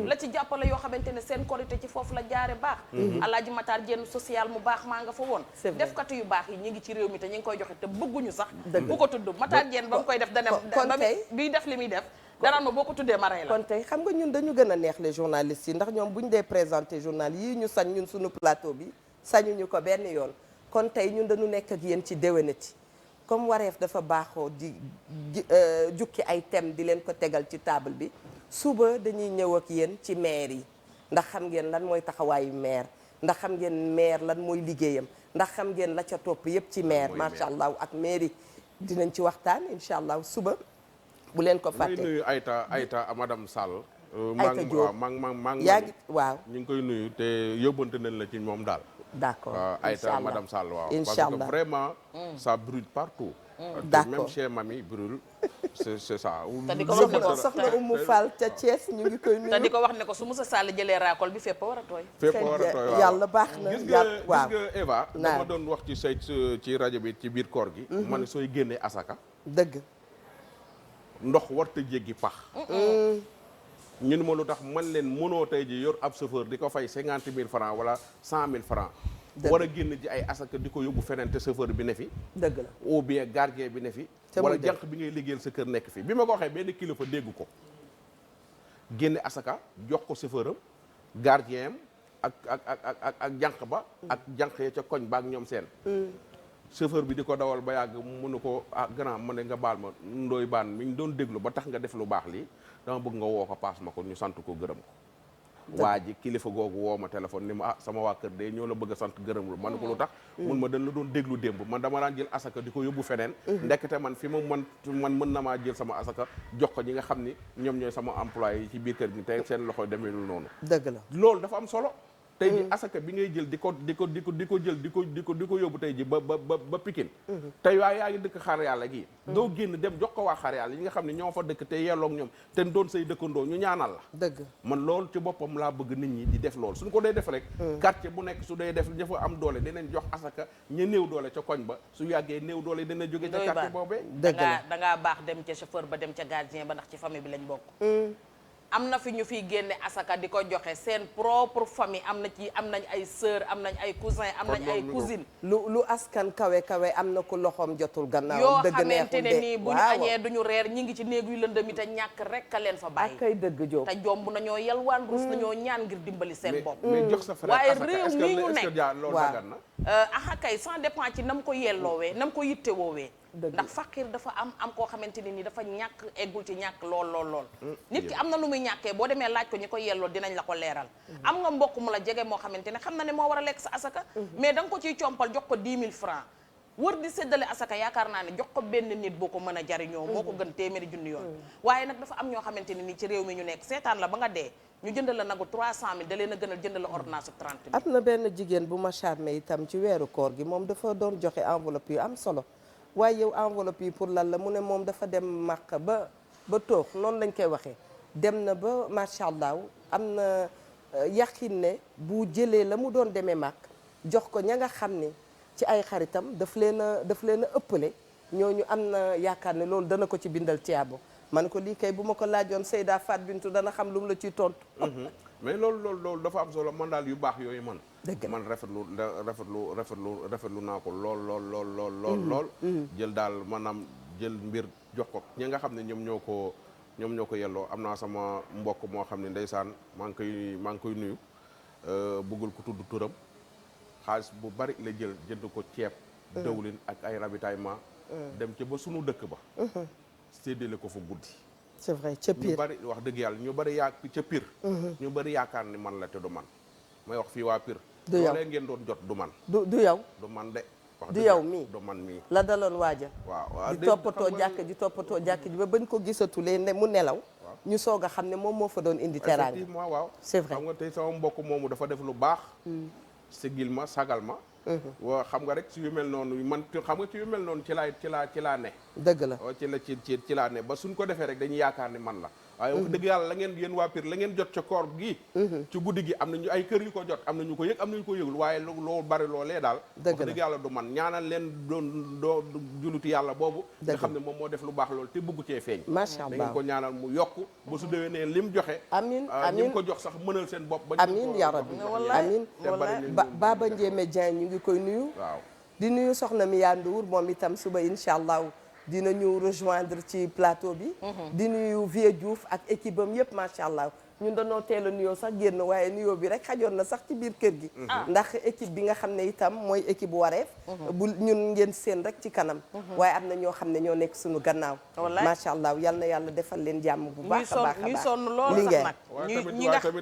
la ci jàppale yoo xamante ne seen korité ci foofu la jaare baax alaaji Matar Jenn social mu baax maa nga fa woon defkatu yu baax yi ñi ngi ci réew mi te ñi ngi koy joxe te bëgguñu sax bu ko tudd Matar Jenn ba mu koy def dane biy def li muy def danaan ma boo ko tuddee ma rey la kon tey xam nga ñun dañu gën a neex les journalistes yi ndax ñoom buñ dee présenté journal yii ñu sañ ñun suñu plateau bi sañuñu ko benn yoon kon tey ñun dañu nekk ak yéen ci déwénati comme wareef dafa baaxoo di jukki ay thème di leen ko tegal ci table bi suba dañuy ñëw ak yéen ci maire yi ndax xam ngeen lan mooy taxawaayu maire ndax xam ngeen maire lan mooy liggéeyam ndax xam ngeen la ca topp yépp ci maire macha allah ak maire yi dinañ ci waxtaan incha allah suba bu leen ko fàtte. nuyu Ayta madame Sall. Ayta Diop maa yaa ngi waaw. ñu ngi koy nuyu te yóbbante nañ la ci moom daal. d'accord Ayta madame Sall waaw. incha parce allah que vraiment. ça brûle partout. d'accord même chez mamie brûle. c'est ça. te di ko wax ne ko soxna Oumou Fall ca Thiès ñu ngi koy nuyu. te di ko wax ne ko su Moussa Sall jëlee raakol bi fépp a war a tooy. fépp a war a tooy waaw yàlla baax na gis nga waaw Eva. dama doon wax ci rajo bi ci biir koor gi. man sooy génnee asaka. dëgg. ndox warta jéggi pax. ñun ma lu tax man leen mënoo tey ji yor ab chauffeur di ko fay 50 000 francs wala 100 000 francs war a génn ji ay asaka di ko yóbbu feneen te chauffeur bi ne fi dëgg la ou bien gardien bi ne fi wala jànq bi ngay liggéeyal sa kër nekk fi bi ma ko waxee benn kilifa dégg ko génne asaka jox ko chauffeur am gardien am ak jànq ba ak jànq ya ca koñ ba ak ñoom seen chauffeur bi di ko dawal ba yàgg mu ne ko grand ma ne nga baal ma ndooy baan mi ngi doon déglu ba tax nga def lu baax lii dama bëgg nga woo ko paas ma ko ñu sant ko gërëm ko waa ji kilifa googu woo ma téléphone ni ma sama waa kër de ñoo la bëgg a sant gërëm lu man ne ko lu tax mun ma dañ la doon déglu démb man dama daan jël asaka di ko yóbbu feneen ndekete man fi ma man mën na maa jël sama asaka jox ko ñi nga xam ni ñoom ñooy sama employé yi ci biir kër gi te seen loxo demeelul noonu dëgg la loolu dafa am solo tey ji asaka bi ngay jël di ko jël di ko yóbbu tey ji ba Pikine tey waaye yaa ngi dëkk xaar yàlla gi doo génn dem jox ko waa xaar yàlla yi nga xam ne ñoo fa dëkk te yelloog ñoom te doon say dëkkandoo ñu ñaanal la dëgg man loolu ci boppam laa bëgg nit ñi di def loolu suñ ko dee def rek quartier bu nekk su dee def dafa am doole dinañ jox asaka ña néew doole ca koñ ba su yàggee néew doole dina jóge ca quartier boobee dëgg la da ngaa baax dem ca chauffeur ba dem ca gardien ba ndax ci famille bi lañ bokk am na fi ñu fiy génne asaka di ko joxe seen propre famille am nañ ay sœur am nañ ay cousin am nañ ay cousine lu askan kawe am na ko loxoom jotul gannaaw yoo dëgg xamante ne nii bu ñu waaw. añee duñu reer ñi ngi ci néegu yu lëndëm yi te ñàkk rek a leen fa bàyyi ak kay dëgg Jóob te jomb nañoo yalwaan rus nañoo ñaan ngir dimbali seen bopp mais jox sa frère waaye asaka réew est-ce mii ñu que nekk loolu waaw. dagan na aha kay ça dépend ci nam ko yelloowee nam ko yitte woowee Dëgg. ndax faqir dafa am koo xamante ne ni dafa ñàkk eggul ci ñàkk lool nit ki am na lu muy ñàkkee boo demee laaj ko ñi ko yelloo dinañ la ko leeral am nga mbokk mu la jege moo xamante ne xam na ne moo war a lekk sa asaka mais da nga ko ciy compal jox ko 10 000 francs wër di séddale asaka yaakaar naa ne jox ko benn nit boo ko mën a jariñoo moo ko gën téeméeri junni yoon waaye nag dafa am ñoo xamante ne ni ci réew mi ñu nekk seetaan la ba nga dee ñu jënd la nagu 300 000 da leen a gënal jënd la ordonnance 30 000 am na benn jigéen bu ma charmé itam ci weeru koor gi moom dafa doon joxe enveloppe yu am solo waaye yow enveloppe yi pour lan la mu ne moom dafa dem màq ba toog noonu lañ koy waxee dem na ba macha allah am na yaqin ne bu jëlee la mu doon demee màq jox ko ña nga xam ne ci ay xaritam daf leen a ëppale ñooñu am na yaakaar ne loolu dana ko ci bindal tiyaabo man ko lii kay bu ma ko laajoon Seyda Fat Bintou dana xam lu mu la ciy tontu. mais loolu dafa am solo man daal yu baax yooyu man man rafetlu naa ko lool jël daal maanaam jël mbir jox ko ñi nga xam ne ñoom ñoo ko yelloo am naa sama mbokk moo xam ne ndeysaan maa ngi koy nuyu bëggul ko tudd turam xaalis bu bari la jënd ko ceeb dawlin ak ay ravitaillement dem ca ba sunu dëkk ba séddale ko fa guddi c'est vrai ca Pire ñu bari wax dëgg yàlla ñu bari ca Pire ñu bari yaakaar ni man la te du man may wax fii waa Pire du yow loolee ngeen doon jot du man du yow du man de wax du dëgg yow mii du man mii la daloon waaja waaw di toppatoo jàkk ji ba bañ ko gisatulee ne mu nelaw ñu soog a xam ne moom moo fa doon indi teraanga effectivement waaw c'est vrai xam nga tey sama mbokk moomu dafa def lu baax sigil ma sagal ma waa xam nga rek ci yu mel noonu man xam nga ci yu mel noonu ci laa ne dëgg la ci laa ne ba suñ ko defee rek dañuy yaakaar ni man la waaye wax dëgg yàlla la ngeen yéen waa Pire la ngeen jot ca koor gi ci guddi gi am nañu ay kër yu ko jot am nañu ko yëg am nañu ko yëgul waaye loolu bari loolee daal wax dëgg yàlla du man ñaanal leen doo juluti yàlla boobu nga xam ne moom moo def lu baax loolu te bëgg cee feeñ macha allah da ngeen ko ñaanal mu yokk ba su déwee ne lim joxe amiin lim ko jox sax mënal seen bopp ba amiin ya rabbi amiin Baba Ndiémé Dieng ñu ngi koy nuyu waaw di nuyu soxna mi yaa Ndour moom itam suba incha allah dina ñu rejoindre ci plateau bi di nuyu Vieux Diouf ak équipe am yëpp macha allah ñun dañoo teel a nuyoo sax génn waaye nuyoo bi rek xajoon na sax ci biir kër gi ndax équipe bi nga xam ne itam mooy équipe bu wareef bu ñun ngeen seen rek ci kanam waaye am na ñoo xam ne ñoo nekk suñu gannaaw macha allah yal na yàlla defal leen jàmm bu baax a baax a baax ñuy sonn lool sax nag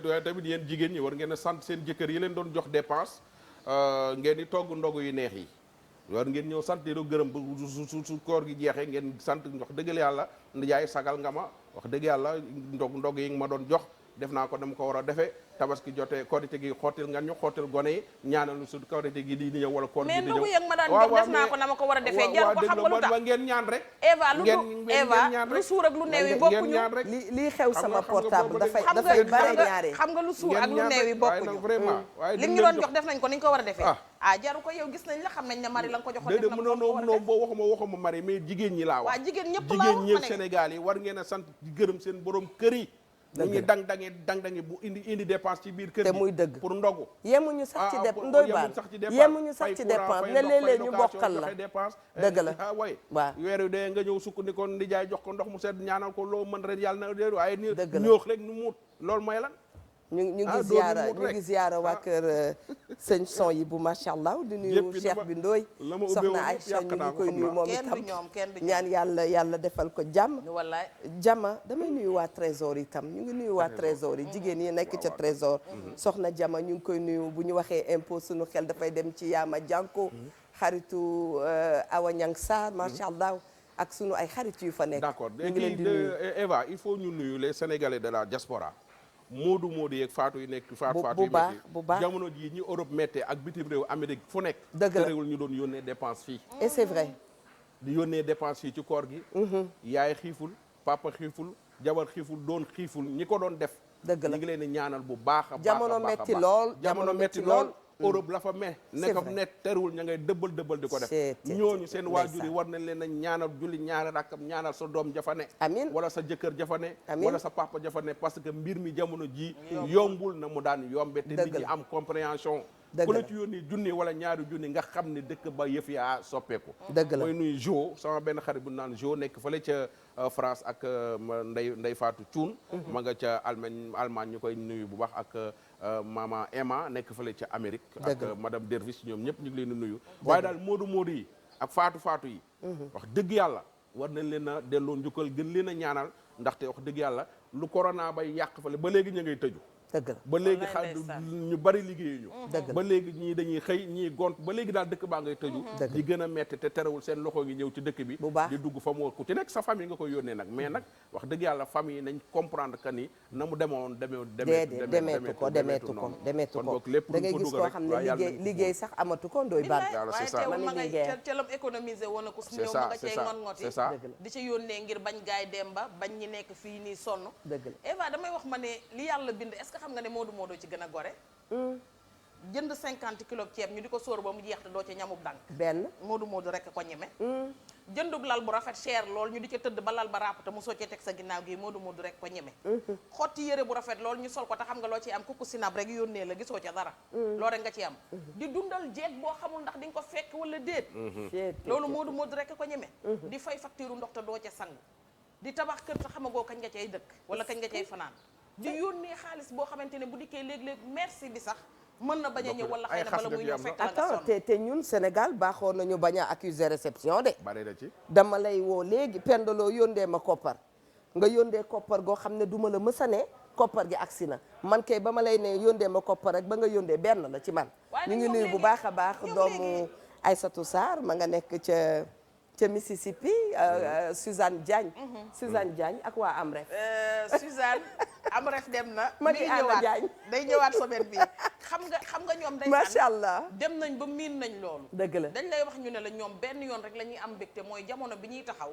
waaye tamit yéen jigéen ñi war ngeen a sant seen jëkkër yi leen doon jox dépense ngeen di togg ndogu yu neex yi war ngeen ñëw sant di gërëm ba su koor gi jeexee ngeen sant wax dëgg yàlla ndijaay sagal nga ma wax dëgg yàlla ndog yi nga ma doon jox def naa ko dama ko war a defee tabaski jotee korite gi xootil nga ñu xootil gone yi ñaanal su korite gi di ñëw wala koor gi di ñëw mais ndogu yëg ma daan jox def naa ko dama ko war a defee jar ko xam nga lu tax ba ngeen ñaan rek Eva lu suur ak lu neew yi bokkuñu lii xew sama portable dafay bare ñaare xam nga lu suur ak lu neew yi bokkuñu vraiment li ñu doon jox def nañ ko ni ñu ko war a defee jaru ko yow gis nañ la xam nañ ne mari la nga ko joxoon def na mënoo boo waxuma mari mais jigéen ñi laa wax jigéen ñëpp jigéen ñëpp Sénégal yi war ngeen a sant gërëm seen borom kër yi nit ñi dang-dangi bu indi dépense ci biir kër gi te muy dëgg pour ndogu yemuñu sax ci dépense ndoy baan yemuñu sax ci dépense ne léeg-léeg ñu bokkal la dépense dëgg la way waaw weer wi dee nga ñëw sukk ni ko ndi jaay jox ko ndox mu sedd ñaanal ko loo mën ren yàlla na dee waaye ni ñoox rek nu muut loolu mooy lan ñu ngi ziyaara waa kër sëñ son yi bu macha allah di nuyu Cheikh bi Ndooy soxna Aïcha ñu ngi koy nuyu moom itam ñaan yàlla defal ko jàmm wallaay jama damay nuyu waa trésor itam ñu ngi nuyu waa trésor yi jigéen yi nekk ca trésor soxna jama ñu ngi koy nuyu bu ñu waxee impôt suñu xel dafay dem ci yaama jànko xaritu Awa Ñang Sarr macha allah ak sunu ay xarit yu fa nekk d'accord ñu ngi leen di nuyu Eva il faut ñu nuyu les Sénégalais de la diaspora moodu yeeg faatu yi nekk faatu yu métti bu baax jamono jii ñi Europe méttee ak bitim réew Amérique fu nekk dëgg la terewul ñu doon yónnee dépense fii et c'est vrai di yónnee dépense fii ci koor gi yaay xiiful papa xiiful jabar xiiful doon xiiful ñi ko doon def dëgg la ñu ngi leen di ñaanal bu baax a baax jamono metti lool jamono metti lool Europe la fa nekkam net terewul ña ngay dëbbal di ko def ñooñu seen waajur yi war nañ leen a ñaanal julli ñaari rakkam ñaanal sa doom jafane amiin wala sa jëkkër jafane amiin wala sa papa jafane parce que mbir mi jamono ji yombul na mu daan yombe te nit ñi am compréhension ku la ci yónni junni wala ñaari junni nga xam ne dëkk ba yëf yaa soppeeku dëgg la mooy nuyu Jo sama benn xarit bu naan Jo nekk fële ca France ak Ndey Fatou Thioune ma nga ca Allemagne ñu koy nuyu bu baax ak mama Emma nekk fële ca Amérique ak madame Dervis ñoom ñëpp ñu ngi leen di nuyu waaye daal moodu yi ak faatu yi wax dëgg yàlla war nañ leen a delloo njukkal gën leen a ñaanal ndaxte wax dëgg yàlla lu corona bay yàq fale ba léegi ñu ngay tëju dëgg la ba léegi ñu bari liggéeyuñu ba léegi ñii dañuy xëy ñii gont ba léegi daal dëkk baa ngay tëju di gën a metti te terewul seen loxo ngi ñëw ci dëkk bi di dugg fa mu ku ci nekk sa famille nga koy yónnee nag mais nag wax dëgg yàlla famille nañ comprendre que ni na mu demoon demeetu ko kon boog lépp da ngay gis koo xam ne liggéey sax amatu ko ndoy baax waaye teewul ma ngay telam économiser woon ko su ñëw ma nga cee ngot-ngoti di ci yónnee ngir bañ gaay dem ba bañ ñi nekk fii nii sonn Eva damay wax ma ne li yàlla bind xam nga ne moodu ci gën a gore jënd 50 kilos ceeb ñu di ko sóor ba mu jeex te doo ca ñamub dànk benn moodu rek ko ñeme jëndug lal bu rafet cher lool ñu di ca tëdd ba lal ba ràpp te mu soo ca teg sa ginnaaw gi moodu rek ko ñeme xotti yére bu rafet lool ñu sol ko te xam nga loo ci am kukku sinab rek yónnee la gisoo ca dara loolu rek nga ci am di dundal jeeg boo xamul ndax di nga ko fekk wala déet loolu moodu rek ko ñeme di fay facture ndox te doo ca sangu di tabax kër te xamagoo kañ nga cay dëkk wala kañ nga cay fanaan di yónnee xaalis boo xamante ne bu dikkee léeg-léeg merci bi sax mën na bañ a ñëw wala xëy na bala muy ñëw fekk la nga sonn te ñun Sénégal baaxoon nañu bañ a accuser réception de bari na ci dama lay woo léegi pendaloo yóndee ma koppar nga yóndee koppar goo xam ne du ma la mësa ne koppar gi agsi na man kay ba ma lay ne yóndee ma koppar rek ba nga yóndee benn la ci man ñu ngi nuyu bu baax a baax doomu Aïssatou Sarr ma nga nekk ca Mississippi Suzanne Diagne ak waa Amref Suzanne Amref dem na ma ngi ñëwaat day ñëwaat semaine bi xam nga ñoom day macha allah dem nañ ba miin nañ loolu dëgg la dañ lay wax ñu ne la ñoom benn yoon rek la ñuy am mbégte mooy jamono bi ñuy taxaw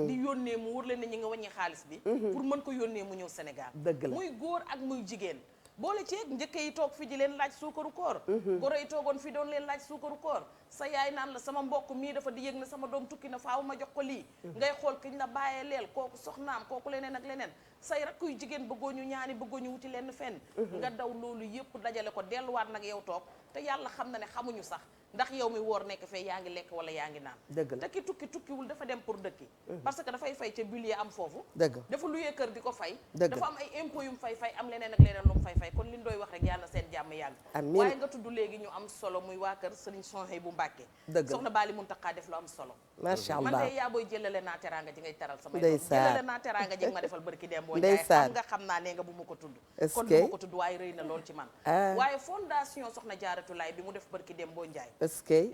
di yónnee mu wër leen ne ñi nga wàññi xaalis bi pour mën ko yónnee mu ñëw Sénégal dëgg la muy góor ak muy jigéen boole ceeg njëkk yi toog fi di leen laaj suukaru koor goro yi toogoon fi doon leen laaj suukaru koor sa yaay naan la sama mbokk mii dafa di yëg ne sama doom tukki na faaw ma jox ko lii ngay xool kiñ la bàyyee leel kooku soxnaam kooku leneen ak leneen say rakk yu jigéen bëggoo ñu ñaani bëggoo ñu wuti lenn fenn nga daw loolu yëpp dajale ko delluwaat nag yow toog te yàlla xam na ne xamuñu sax ndax yow mi woor nekk fee yaa ngi lekk wala yaa ngi naan dëgg la te ki tukkiwul dafa dem pour dëkki parce que dafay fay ca bullier am foofu dëgg dafa luyee kër di ko fay dëgg dafa am ay impôt yu mu fay am leneen ak leneen lu mu fay kon li ñu doy wax rek yàlla seen jàmm yàgg amiin waaye nga tudd léegi ñu am solo muy waa kër Serigne Sohey bu Mbàkke dëgg soxna Baali Muntaxa def lu am solo macha allah man de yaa booy jëlale naa teraanga ji ngay teral samay doom jëlale naa teraanga ji ma defal barki dem boo njaay xam nga xam naa ne nga bu ma ko tudd kon bu ma ko tudd waaye rëy na lool ci man waaye fondation soxna Jaaratu Laay bi mu def barki dem boo njaay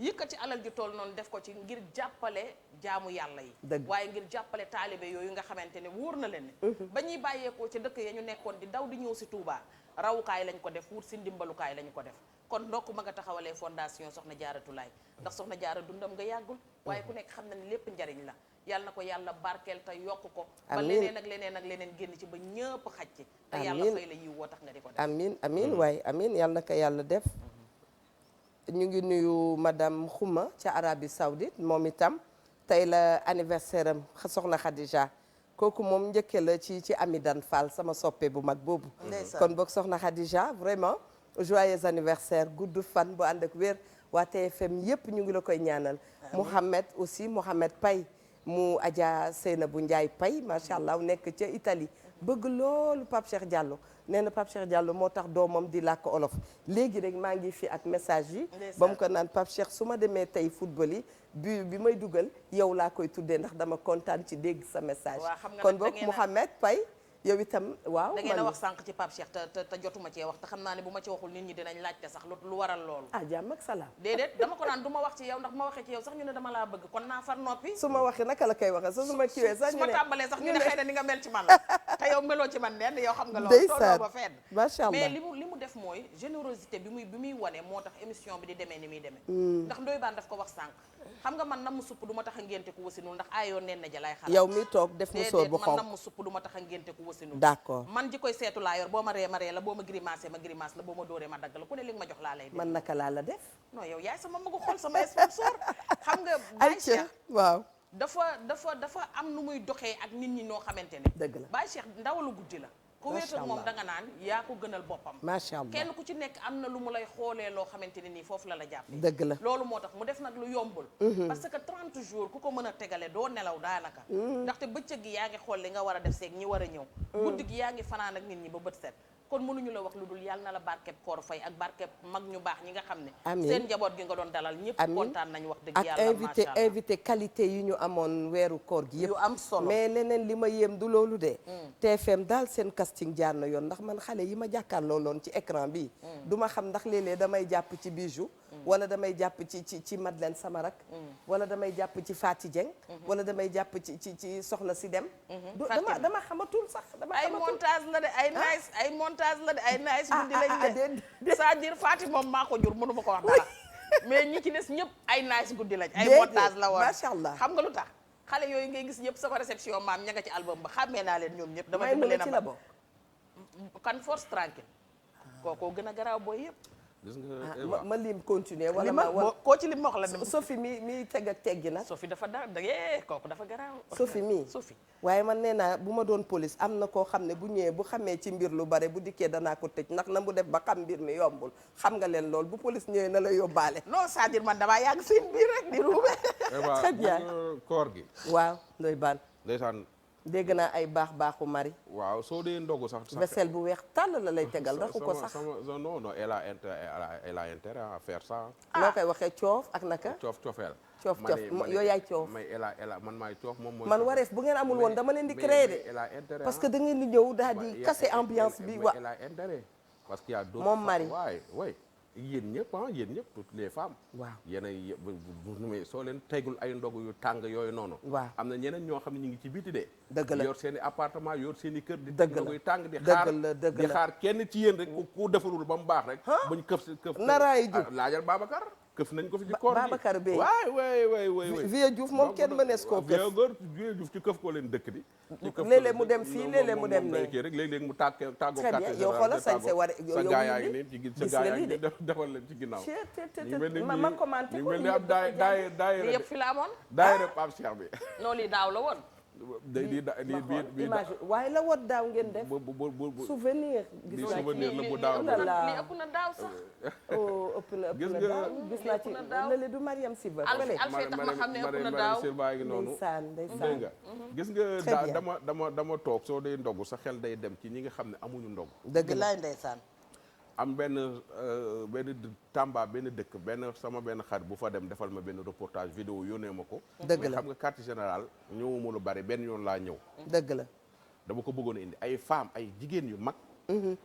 yëkkati alal ju toll noonu def ko ci ngir jàppale jaamu yàlla yi waaye ngir jàppale taalibe yooyu nga xamante ne wóor na leen ne ba ñuy bàyyeekoo ca dëkk ya ñu nekkoon di daw di ñëw si Touba rawukaay lañ ko def wut si ndimbalukaay lañu ko def kon ndokk ma nga taxawalee fondation soxna Jaaratu Laay ndax soxna Jaara dundam nga yàggul waaye ku nekk xam na ne lépp njariñ la yàlla na ko yàlla barkeel te yokk ko ba leneen ak leneen ak leneen génn ci ba ñëpp xaj ci te yàlla fay la yiw woo tax nga di ko def amiin waaye amiin yàlla na ko yàlla def ñu ngi nuyu madame Khouma ca Arabie Saoudite moom itam tey la anniversaire am soxna Khadija kooku moom njëkke la ci Ami Dan Fall sama soppe bu mag boobu kon boog soxna Khadija vraiment joyeux anniversaire gudd fan bu ànd ak wér waa TFM yëpp ñu ngi la koy ñaanal Mohamed aussi Mohamed Pay mu Adja Seynabou Ndiaye Pay macha allah nekk ca Italie bëgg loolu Pape Cheikh Diallo nee na Pape Cheikh Diallo moo tax doomam di làkk olof léegi rek maa ngi fi ak message yi ba mu ko naan Pape Cheikh su ma demee tey football yi bi may dugal yow laa koy tuddee ndax dama kontaan ci dégg sa message kon boog Mohamed Pay yow itam waaw da ngeen a wax sànq ci Pape Cheikh te jotuma cee wax te xam naa ne bu ma ci waxul nit ñi dinañ laajte sax lu waral loolu jàmm ak salaam déedéet dama ko naan du ma wax ci yow ndax ma waxee ci yow sax ñu ne dama laa bëgg kon naa far noppi su ma waxee naka la koy waxee sax su ma kiiwee sax su ma tàmbalee sax ñu ne xëy na ni nga mel ci man la te yow meloo ci man nenn yow xam nga loolu tolloo ba fenn macha allah mais li mu def mooy générosité bi muy wane moo tax émission bi di demee ni muy demee ndax Ndoye Bane daf ko wax sànq xam nga man nam mu supp du ma tax a ngénte ku wasinul ndax aayoo nen na ja lay xalaat yow mi toog def mu sóor bu xonq man nam mu supp du ma tax a ngénte ku wasinul d'accord man ji koy seetu laa yor boo ma ree ma ree la boo ma grimace la boo ma dóoree ma dagg la ku ne li nga ma jox laa lay def man naka laa la def non yow yaay sama magu xool sama sponsor xam nga Baye Cheikh waaw dafa am nu muy doxee ak nit ñi noo xamante ne dëgg la Baye Cheikh ndawalu guddi la ku wéet ak moom danga naan yaa ko gënal boppam macha allah kenn ku ci nekk am na lu mu lay xoolee loo xamante ne nii foofu la la jàppee dëgg la loolu moo tax mu def nag lu yombul parce que 30 jours ku ko mën a tegale doo nelaw daanaka ndaxte bëccëg gi yaa ngi xool li nga war a def seeg ñi war a ñëw guddi gi yaa ngi fanaan ak nit ñi ba bët set kon mënuñu la wax lu dul yàlla na la barkeb koor fay ak barkeb mag ñu baax ñi nga xam ne seen njaboot gi nga doon dalal ñëpp kontaan nañ wax dëgg yàlla ak invité qualité yi ñu amoon weeru koor gi yëpp yu am solo mais leneen li ma yéem du loolu de TFM daal seen casting jaar na yoon ndax man xale yi ma jàkkaarloo loon ci écran bi du ma xam ndax léeg-léeg damay jàpp ci Bijou wala damay jàpp ci Madeleine Samarak wala damay jàpp ci Fati Dieng wala damay jàpp ci soxna si dem dama xamatul sax ay montage la de ay nice ay montage la de ay nice guddi lañ de c'est-à-dire Fati moom maa ko jur mënu ma ko wax dara mais ñi ci des ñëpp ay nice guddi lañ ay montage la woon macha allah xam nga lu tax xale yooyu ngay gis ñëpp sama réception maam ña nga ci album ba xàmmee naa leen ñoom ñëpp dama leen a ba kan force tranquille kookoo gën a garaaw booy yëpp gis nga ma lim continuer wala koo ci lim ma wax la dem Sophie mi teg ak teggi nag Sophie dafa kooku dafa garaaw Sophie waaye man nee naa bu ma doon police am na koo xam ne bu ñëwee bu xamee ci mbir lu bare bu dikkee danaa ko tëj ndax na mu def ba xam mbir mi yombul xam nga leen lool bu police ñëwee na la yóbbaale non c'est-à-dire man damaa yàgg seen biir rek di ruube très bien koor gi waaw Ndoye Bane ndeysaan dégg naa ay baaxu mari waaw soo dee ndogu sax vaisselle bu weex tàll la lay tegal raxu ko sax non elle a intérêt à faire ça loo koy waxee coof ak naka coofeel coof yooyu yaay coof may elle man maay coof moom mooy man wareef bu ngeen amul woon dama leen di créer de elle a intérêt parce que da ngeen di ñëw daal di casser ambiance bi wa elle a intérêt parce qu'il y a d'autres moom mari waay yéen ñëpp toutes les femmes waaw yéen ay soo leen tegul ay ndog yu tàng yooyu noonu waaw am na ñeneen ñoo xam ne ñu ngi ci biti de dëgg la yor seen i appartement yor seen i kër di dëgg la ndog yu tàng di xaar kenn ci yéen rek ku defarul ba mu baax rek bañ këf naraayi Diouf laajal Babacar këf nañ ko fi ci koor gi Babacar Bey waay Vieux Diouf moom kenn mënees koo këf Vieux Diouf ci këf koo leen dëkk di léeg-léeg mu dem fii léeg-léeg mu dem ne kii rek léeg-léeg mu tàggoo très bien yow xoolal sañ se war sa gaa yaa ngi nii sa gaa yaa ngi nii defal leen ci ginnaaw ma commenté ko mel ni ab daayira yëpp fi la amoon daayira Pape Cheikh bi non lii daaw la woon image waaye la wat daaw ngeen def souvenir di souvenir la bu daaw lii ëpp na daaw sax ëpp na daaw gis naa ci lële du Mariam Siva Alfie tax ma xam ne ëpp na daaw Siva ngi noonu ndeysaan nga gis nga dama toog soo dee ndogu sa xel day dem ci ñi nga xam ne amuñu ndogu dëgg la ndeysaan am benn Tamba benn dëkk sama benn xarit bu fa dem defal ma benn reportage vidéo yónnee ma ko dëgg la xam nga quartier général ñëwuma lu bari benn yoon laa ñëw dëgg la dama ko bëggoon a indi ay femmes ay jigéen yu mag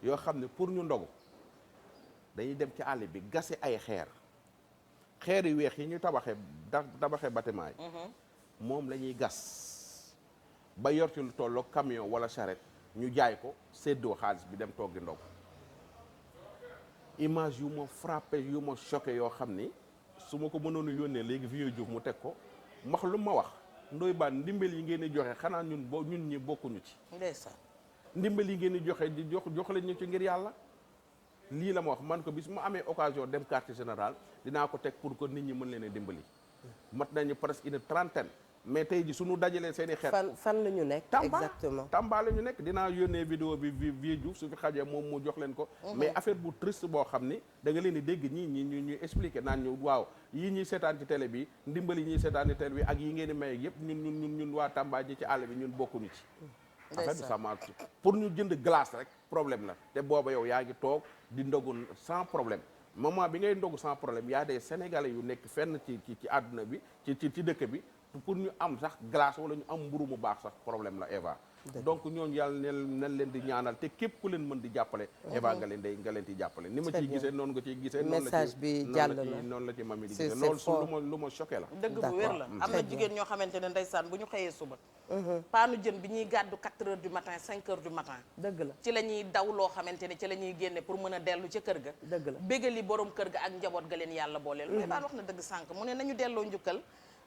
yoo xam ne pour ñu ndogu dañuy dem ci àll bi gase ay xeer yu weex yi ñu tabaxee bâtiment yi moom la ñuy gas ba yor ci lu tolloog camion wala charrette ñu jaay ko séddoo xaalis bi dem toggi ndogu image yu ma frappé yu ma choqué yoo xam ni su ma ko mënoon a yónnee léegi Vieux Diouf mu teg ko wax lu ma wax Ndoye Bane ndimbal yi ngeen di joxe xanaa ñun ñi bokkuñu ci ndeysaan ndimbal yi ngeen di joxe di jox leen ñu ci ngir yàlla lii la ma wax man ko bis mu amee occasion dem quartier général dinaa ko teg pour que nit ñi mën leen a dimbali mat nañu presque une trentaine mais tey ji suñu dajalee seen i xeet fan la ñu nekk exactement Tamba la ñu nekk dinaa yónnee vidéo bi vie Diouf su fi xajee moom mu jox leen ko mais affaire bu triste boo xam ni da nga leen di dégg ñii ñuy expliquer naan ñu waaw yii ñuy seetaan ci télé bi ndimbali ñuy seetaan ci télé bi ak yi ngeen di maye yëpp ñun waa Tamba ñi ci àll bi ñun bokkuñu ci en fait sama pour ñu jënd glace rek problème la te booba yow yaa ngi toog di ndogu sans problème moment bi ngay ndogu sans problème y a des sénégalais yu nekk fenn ci àdduna bi ci dëkk bi pour ñu am sax glace wala ñu am mburu mu baax sax problème la Eva donc ñooñu yàlla nañ leen di ñaanal te képp ku leen mën di jàppale Eva nga leen di jàppale ni ma ciy gisee noonu nga ciy gisee message bi jàll na noonu la ci mami di gisee loolu lu ma choqué la dëgg bu wér la am na jigéen ñoo xamante ne ndeysaan bu ñu xëyee suba paanu jën bi ñuy gàddu 4 heures du matin 5 heures du matin dëgg la ci la ñuy daw loo xamante ne ci la ñuy génne pour mën a dellu ca kër ga dëgg la bégali borom kër ga ak njaboot ga leen yàlla booleel mais baan wax na dëgg sànq mu ne nañu delloo njukkal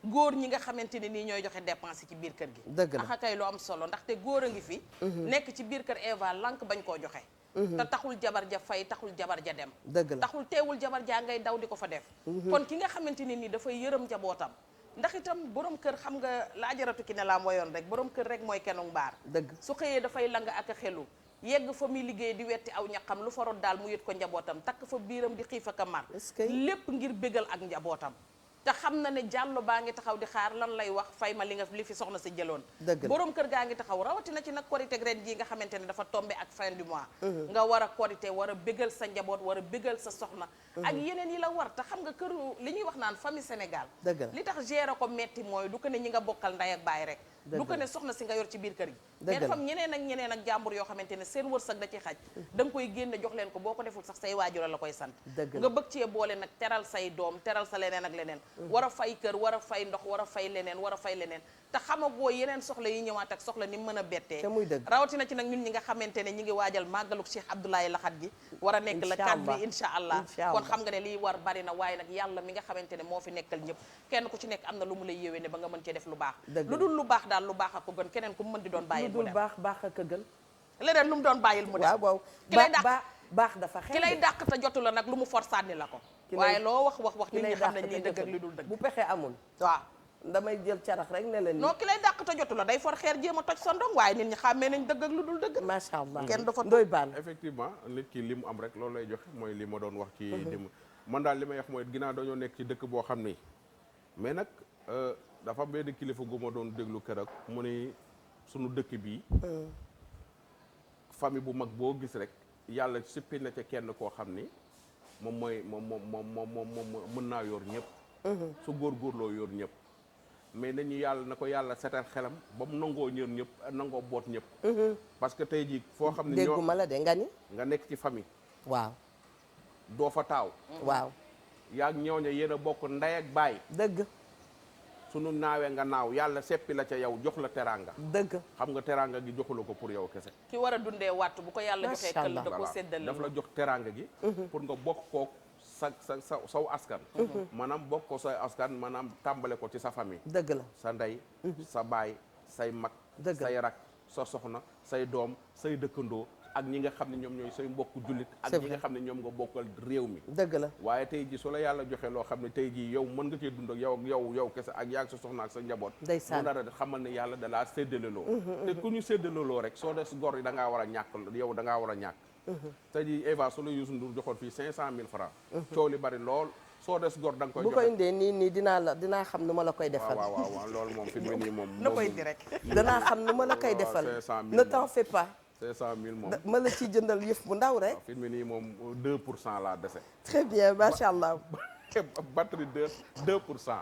góor ñi nga xamante ne nii ñooy joxe dépense ci biir kër gi dëgg la akay lu am solo ndaxte góor a ngi fi nekk ci biir kër Eva lank bañ koo joxe te taxul jabar ja fay taxul jabar ja dem dëgg la taxul teewul jabar jaa ngay daw di ko fa def kon ki nga xamante ne nii dafay yërëm njabootam ndax itam borom kër xam nga laa jaratu ki ne laa moyoon rek borom kër rek mooy kenung baar dëgg su xëyee dafay lang ak a xelu yegg fa muy liggéey di wetti aw ñaqam lu fa rot daal mu yët ko njabootam takk fa biiram di xiif ak a mar lépp ngir bégal ak njabootam te xam na ne jàllo baa ngi taxaw di xaar lan lay wax fay ma li fi soxna sa jëloon borom kër gaa ngi taxaw rawatina ci nag korite ren jii nga xamante ne dafa tombé ak fin du mois nga war a korite war a bégal sa njaboot war a bégal sa soxna ak yeneen yi la war te xam nga këru li ñuy wax naan famille Sénégal li tax gérer ko metti mooy du ko ne ñi nga bokkal nday ak baay rek du ko ne soxna si nga yor ci biir kër gi mais dafa am ñeneen ak jàmbur yoo xamante ne seen wërsëg da ci xaj da nga koy génne jox leen ko boo ko deful sax say waajur la koy sant nga bëgg cee boole nag teral say doom teral sa leneen ak leneen war a fay kër war a fay ndox war a fay leneen te xamagoo yeneen soxla yi ñëwaat ak soxla ni mën a bettee rawatina ci nag ñun ñi nga xamante ne ñi ngi waajal màggaluk Cheikh Abdoulaye Laxat gi war a nekk la 4 bi incha allah kon xam nga ne lii war bari na waaye nag yàlla mi nga xamante ne moo fi nekkal ñëpp kenn ku ci nekk am na lu mu lay yéwee ne ba nga mën cee def lu baax lu dul lu baax daal lu baax ak ko gën keneen ku mu mën di doon bàyyil mu dem baax ak a gën leneen lu mu doon bàyyil mu dem waaw ki lay dàq baax dafa xel ki lay dàq te jotu la nag lu mu for sànni la ko waaye loo wax nit ñi xam nañ lii dëgg ak li dul dëgg bu pexe amul waaw damay jël carax rek ne la nii non ki lay dàq te jotu la day for xeer jéem a toj sa ndong waaye nit ñi xàmmee nañ dëgg ak lu dul dëgg macha allah kenn dafa doy baan effectivement nit ki li mu am rek loolu lay joxe mooy li ma doon wax ci dim man daal li may wax mooy ginnaaw dañoo nekk ci dëkk boo xam ni mais nag dafa benn kilifa gu ma doon déglu keroog mu ni sunu dëkk bii famille bu mag boo gis rek yàlla sippi na ca kenn koo xam ni moom mën naa yor ñëpp su góorgóorloo yor ñëpp mais nañu yàlla na ko yàlla setal xelam ba mu nangoo ñër ñëpp nangoo boot ñëpp parce que tey jii foo xam ne dégguma la de nga ni nga nekk ci famille waaw doo fa taaw waaw yaag ñooña yéen a bokk ndey ak baay dëgg sunu naawee nga naaw yàlla seppi la ca yow jox la teraanga dëgg xam nga teraanga gi joxula ko pour yow kese ki war a dundee wattu bu ko yàlla joxee këll da ko séddale daf la jox teraanga gi pour nga bokk kook saw askan maanaam bokk ko say askan maanaam tàmbale ko ci sa famille dëgg la sa ndey sa baay say mag say rak sa soxna say doom say dëkkandoo ak ñi nga xam ne ñoom ñooy say mbokk jullit ak ñi nga xam ne ñoom nga bokkal réew mi dëgg la waaye tey ji su la yàlla joxe loo xam ne tey ji yow mën nga cee dund ak yow kese ak yaa sa soxna ak sa njaboot mu dara xamal ne yàlla da laa séddaleloo te ku ñu séddaleloo rek soo des gor yi da ngaa war a ñàkk yow da ngaa war a ñàkk tey ji Eva su la Youssou Ndour joxoon fii 500 000 francs coow li bari lool soo des gor da nga koy joxe bu ko indee nii dinaa xam nu ma la koy defal waaw loolu moom fi mu ne nii moom na koy indi rek danaa xam nu ma la koy defal ne t'en fais pas 500 000 moom ma la ciy jëndal yëf bu ndaw rek fi mu ne nii moom 2% laa dese très bien macha allah batterie 2%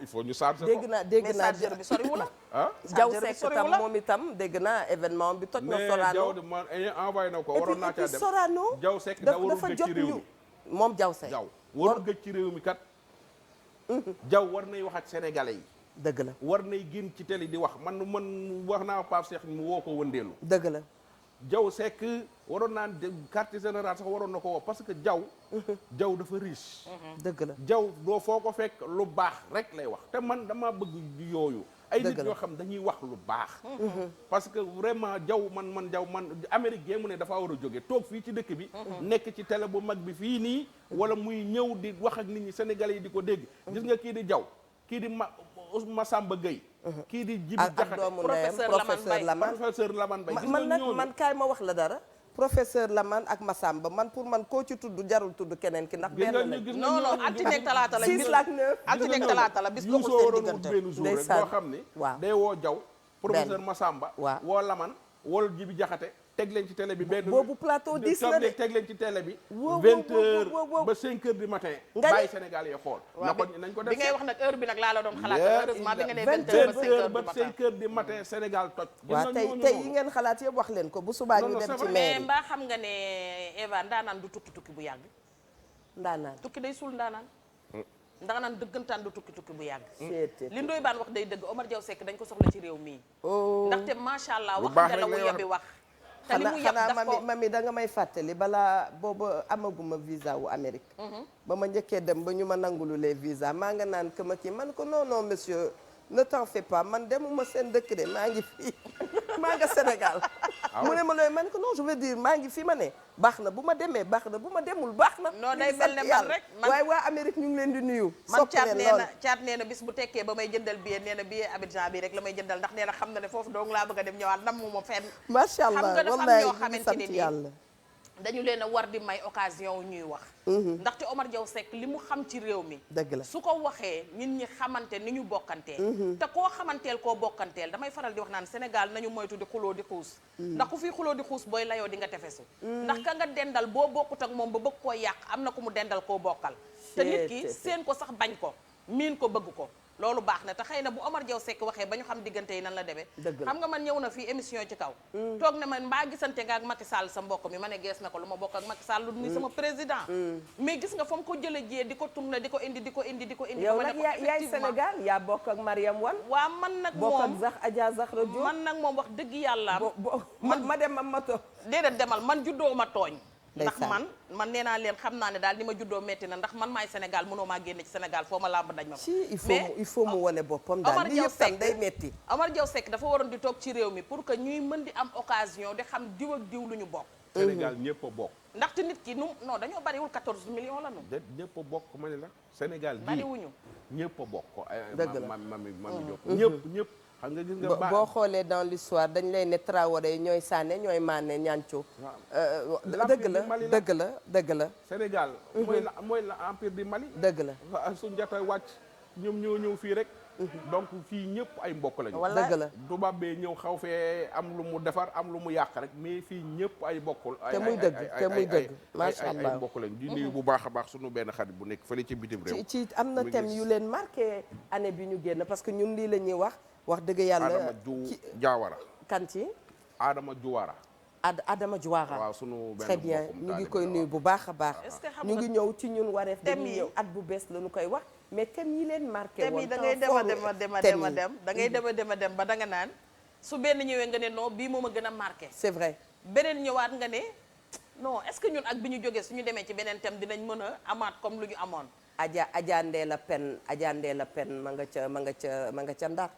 il faut ñu charger ko dégg naa chargeur bi soriwul la jaw sekk tam moom itam dégg naa événement bi toj na Sorano jaw man envoyé na ko waroon naa caa dem Sorano jaw sekk da warul gëj ci réew mi moom jaw sekk jaw warul gëj ci réew mi kat jaw war nay wax ak sénégalais yi dëgg la war nay génn ci télé di wax man wax naa Pape Cheikh mu woo ko wëndeelu dëgg la jaw sekk waroon naan quartier général sax waroon na ko woo parce que jaw dafa riche dëgg la jaw doo foo ko fekk lu baax rek lay wax te man dama bëgg yooyu ay nit yoo xam dañuy wax lu baax parce que vraiment jaw man Amérique gee mu ne dafa war a jóge toog fii ci dëkk bi nekk ci télé bu mag bi fii nii wala muy ñëw di wax ak nit ñi sénégalais yi di ko dégg gis nga kii di jaw kii di Massamba Gueye kii di Jibi ak Jaxate doomu ndeyam professeur Lamane Mbaye man nag man kaay ma wax la dara professeur Lamane ak Massamba man pour man koo ci tudd jarul tudd keneen ki ndax benn la non altine ak talaata la 6 ak 9 altine ak talaata la bis doxul seen diggante benn jour rek boo xam ni waaw day woo Jaw professeur Massamba waaw woo Lamane woo Jibi Jaxate teg leen ci télé bi benn boobu plateau 10 la de teg leen ci télé bi wow 20 heures ba 5 heures du matin bàyyi Sénégal yi xool na ko nañ ko def bi ngay wax nag heure bi nag laa la doon xalaat heureusement bi nga ne 20 heures ba 5 heures du matin Sénégal toj waaw tey yi ngeen xalaat yëpp wax leen ko bu subaa ñu dem ci mais mbaa xam nga ne Eva ndaanaan du tukki bu yàgg ndaanaan tukki day suul ndaanaan ndaanaan dëggantaan du tukki bu yàgg li Ndoye Bane wax day dëgg Omar Diaw Seck dañ ko soxla ci réew mii ndaxte macha allah wax nga la mu yebbi wax te li mu yeb daf ko mami da nga may fàttali balaa boobu amaguma visa wu Amérique ba ma njëkkee dem ba ñu ma nangululee visa maa nga naan que ma kii man ko non non monsieur ne t'en fais pas man demuma seen dëkk de maa ngi fii maa nga Sénégal mu ne ma looy man ko non je veux dire maa ngi fi ma ne baax na bu ma demee baax na bu ma demul baax na non day mel ne man rek waaye waa Amérique ñu ngi leen di nuyu man caat nee na bis bu tekkee ba may jëndal billet nee na billet Abidjan bi rek la may jëndal ndax nee na xam na ne foofu dong laa bëgg a dem ñëwaat nam mu ma fenn macha allah xam nga dafa am wallaay ñoo xamante ne yàlla dañu leen a war di may occasion wu ñuy wax ndaxte Omar Diaw Seck li mu xam ci réew mi dëgg la su ko waxee nit ñi xamante ni ñu bokkantee te koo xamanteel koo bokkanteel damay faral di wax naan Sénégal nañu moytu di xuloo di xuus ndax ku fii xuloo di xuus booy layoo di nga tefesu ndax ka nga dendal boo bokkut ak moom ba bëgg koo yàq am na ku mu dendal koo bokkal te nit ki seen ko sax bañ ko miin ko bëgg ko loolu baax na te xëy na bu Omar Diaw Seck waxee ba ñu xam diggante yi nan la demee xam nga man ñëw na fii émission ci kaw toog ne man mbaa gisante nga ak Macky Sall sa mbokk mi ma ne gees na ko lu ma bokk ak Macky Sall lu muy sama président mais gis nga fa mu ko jële jiyee di ko tourné di ko indi yow nag yaay Sénégal yaa bokk ak Mariam Wane waa man nag bokk moom ak Adja Zahra Diop man nag moom wax dëgg yàlla ma dem ma to déedéet demal man juddoo ma tooñ ndax man nee naa leen xam naa ne daal ni ma juddoo metti na ndax man maay Sénégal mënoo maa génne ci Sénégal foo ma làmb daj ma ci il faut mu wane boppam daal li yëpp tam day metti Omar Diaw Seck dafa waroon di toog ci réew mi pour que ñuy mën di am occasion di xam diw ak diw lu ñu bokk Sénégal ñëpp a bokk ndaxte nit ki non dañoo bariwul 14 millions la nu ñëpp a bokk ma ne la Sénégal gi bariwuñu ñëpp a bokk dëgg la mami Diop ñëpp xam nga gis nga boo xoolee dans l'histoire dañ lay ne Traoré ñooy Sané ñooy Mané ñaanco dëgg la Sénégal mooy la empire du Mali dëgg la Sunjata wàcc ñoom ñoo ñëw fii rek donc fii ñëpp ay mbokk lañu dëgg la tubaab bee ñëw xaw fee am lu mu defar am lu mu yàq rek mais fii ñëpp ay bokkul te muy dëgg macha allah ay mbokk lañu di nuyu bu baax a baax sunu benn xarit bu nekk fële ci bitim réew ci am na thème yu leen marqué année bi ñu génn parce que ñun lii la ñuy wax dëgg yàlla Adama Juwara kan ci Adama Juwara Adama Juwara waaw sunu benn très bien ñu ngi koy nuyu bu baax a baax ñu ngi ñëw ci ñun wareef dañuy ñëw at bu bees la ñu koy wax mais thème yi leen marqué woon da ngay dem ba da nga naan su benn ñëwee nga ne non bii moom a gën a marqué c'est vrai beneen ñëwaat nga ne non est-ce que ñun ak bi ñu jógee suñu demee ci beneen thème dinañ mën a amaat comme lu ñu amoon Adja Ndee la pen ma nga ca Ndar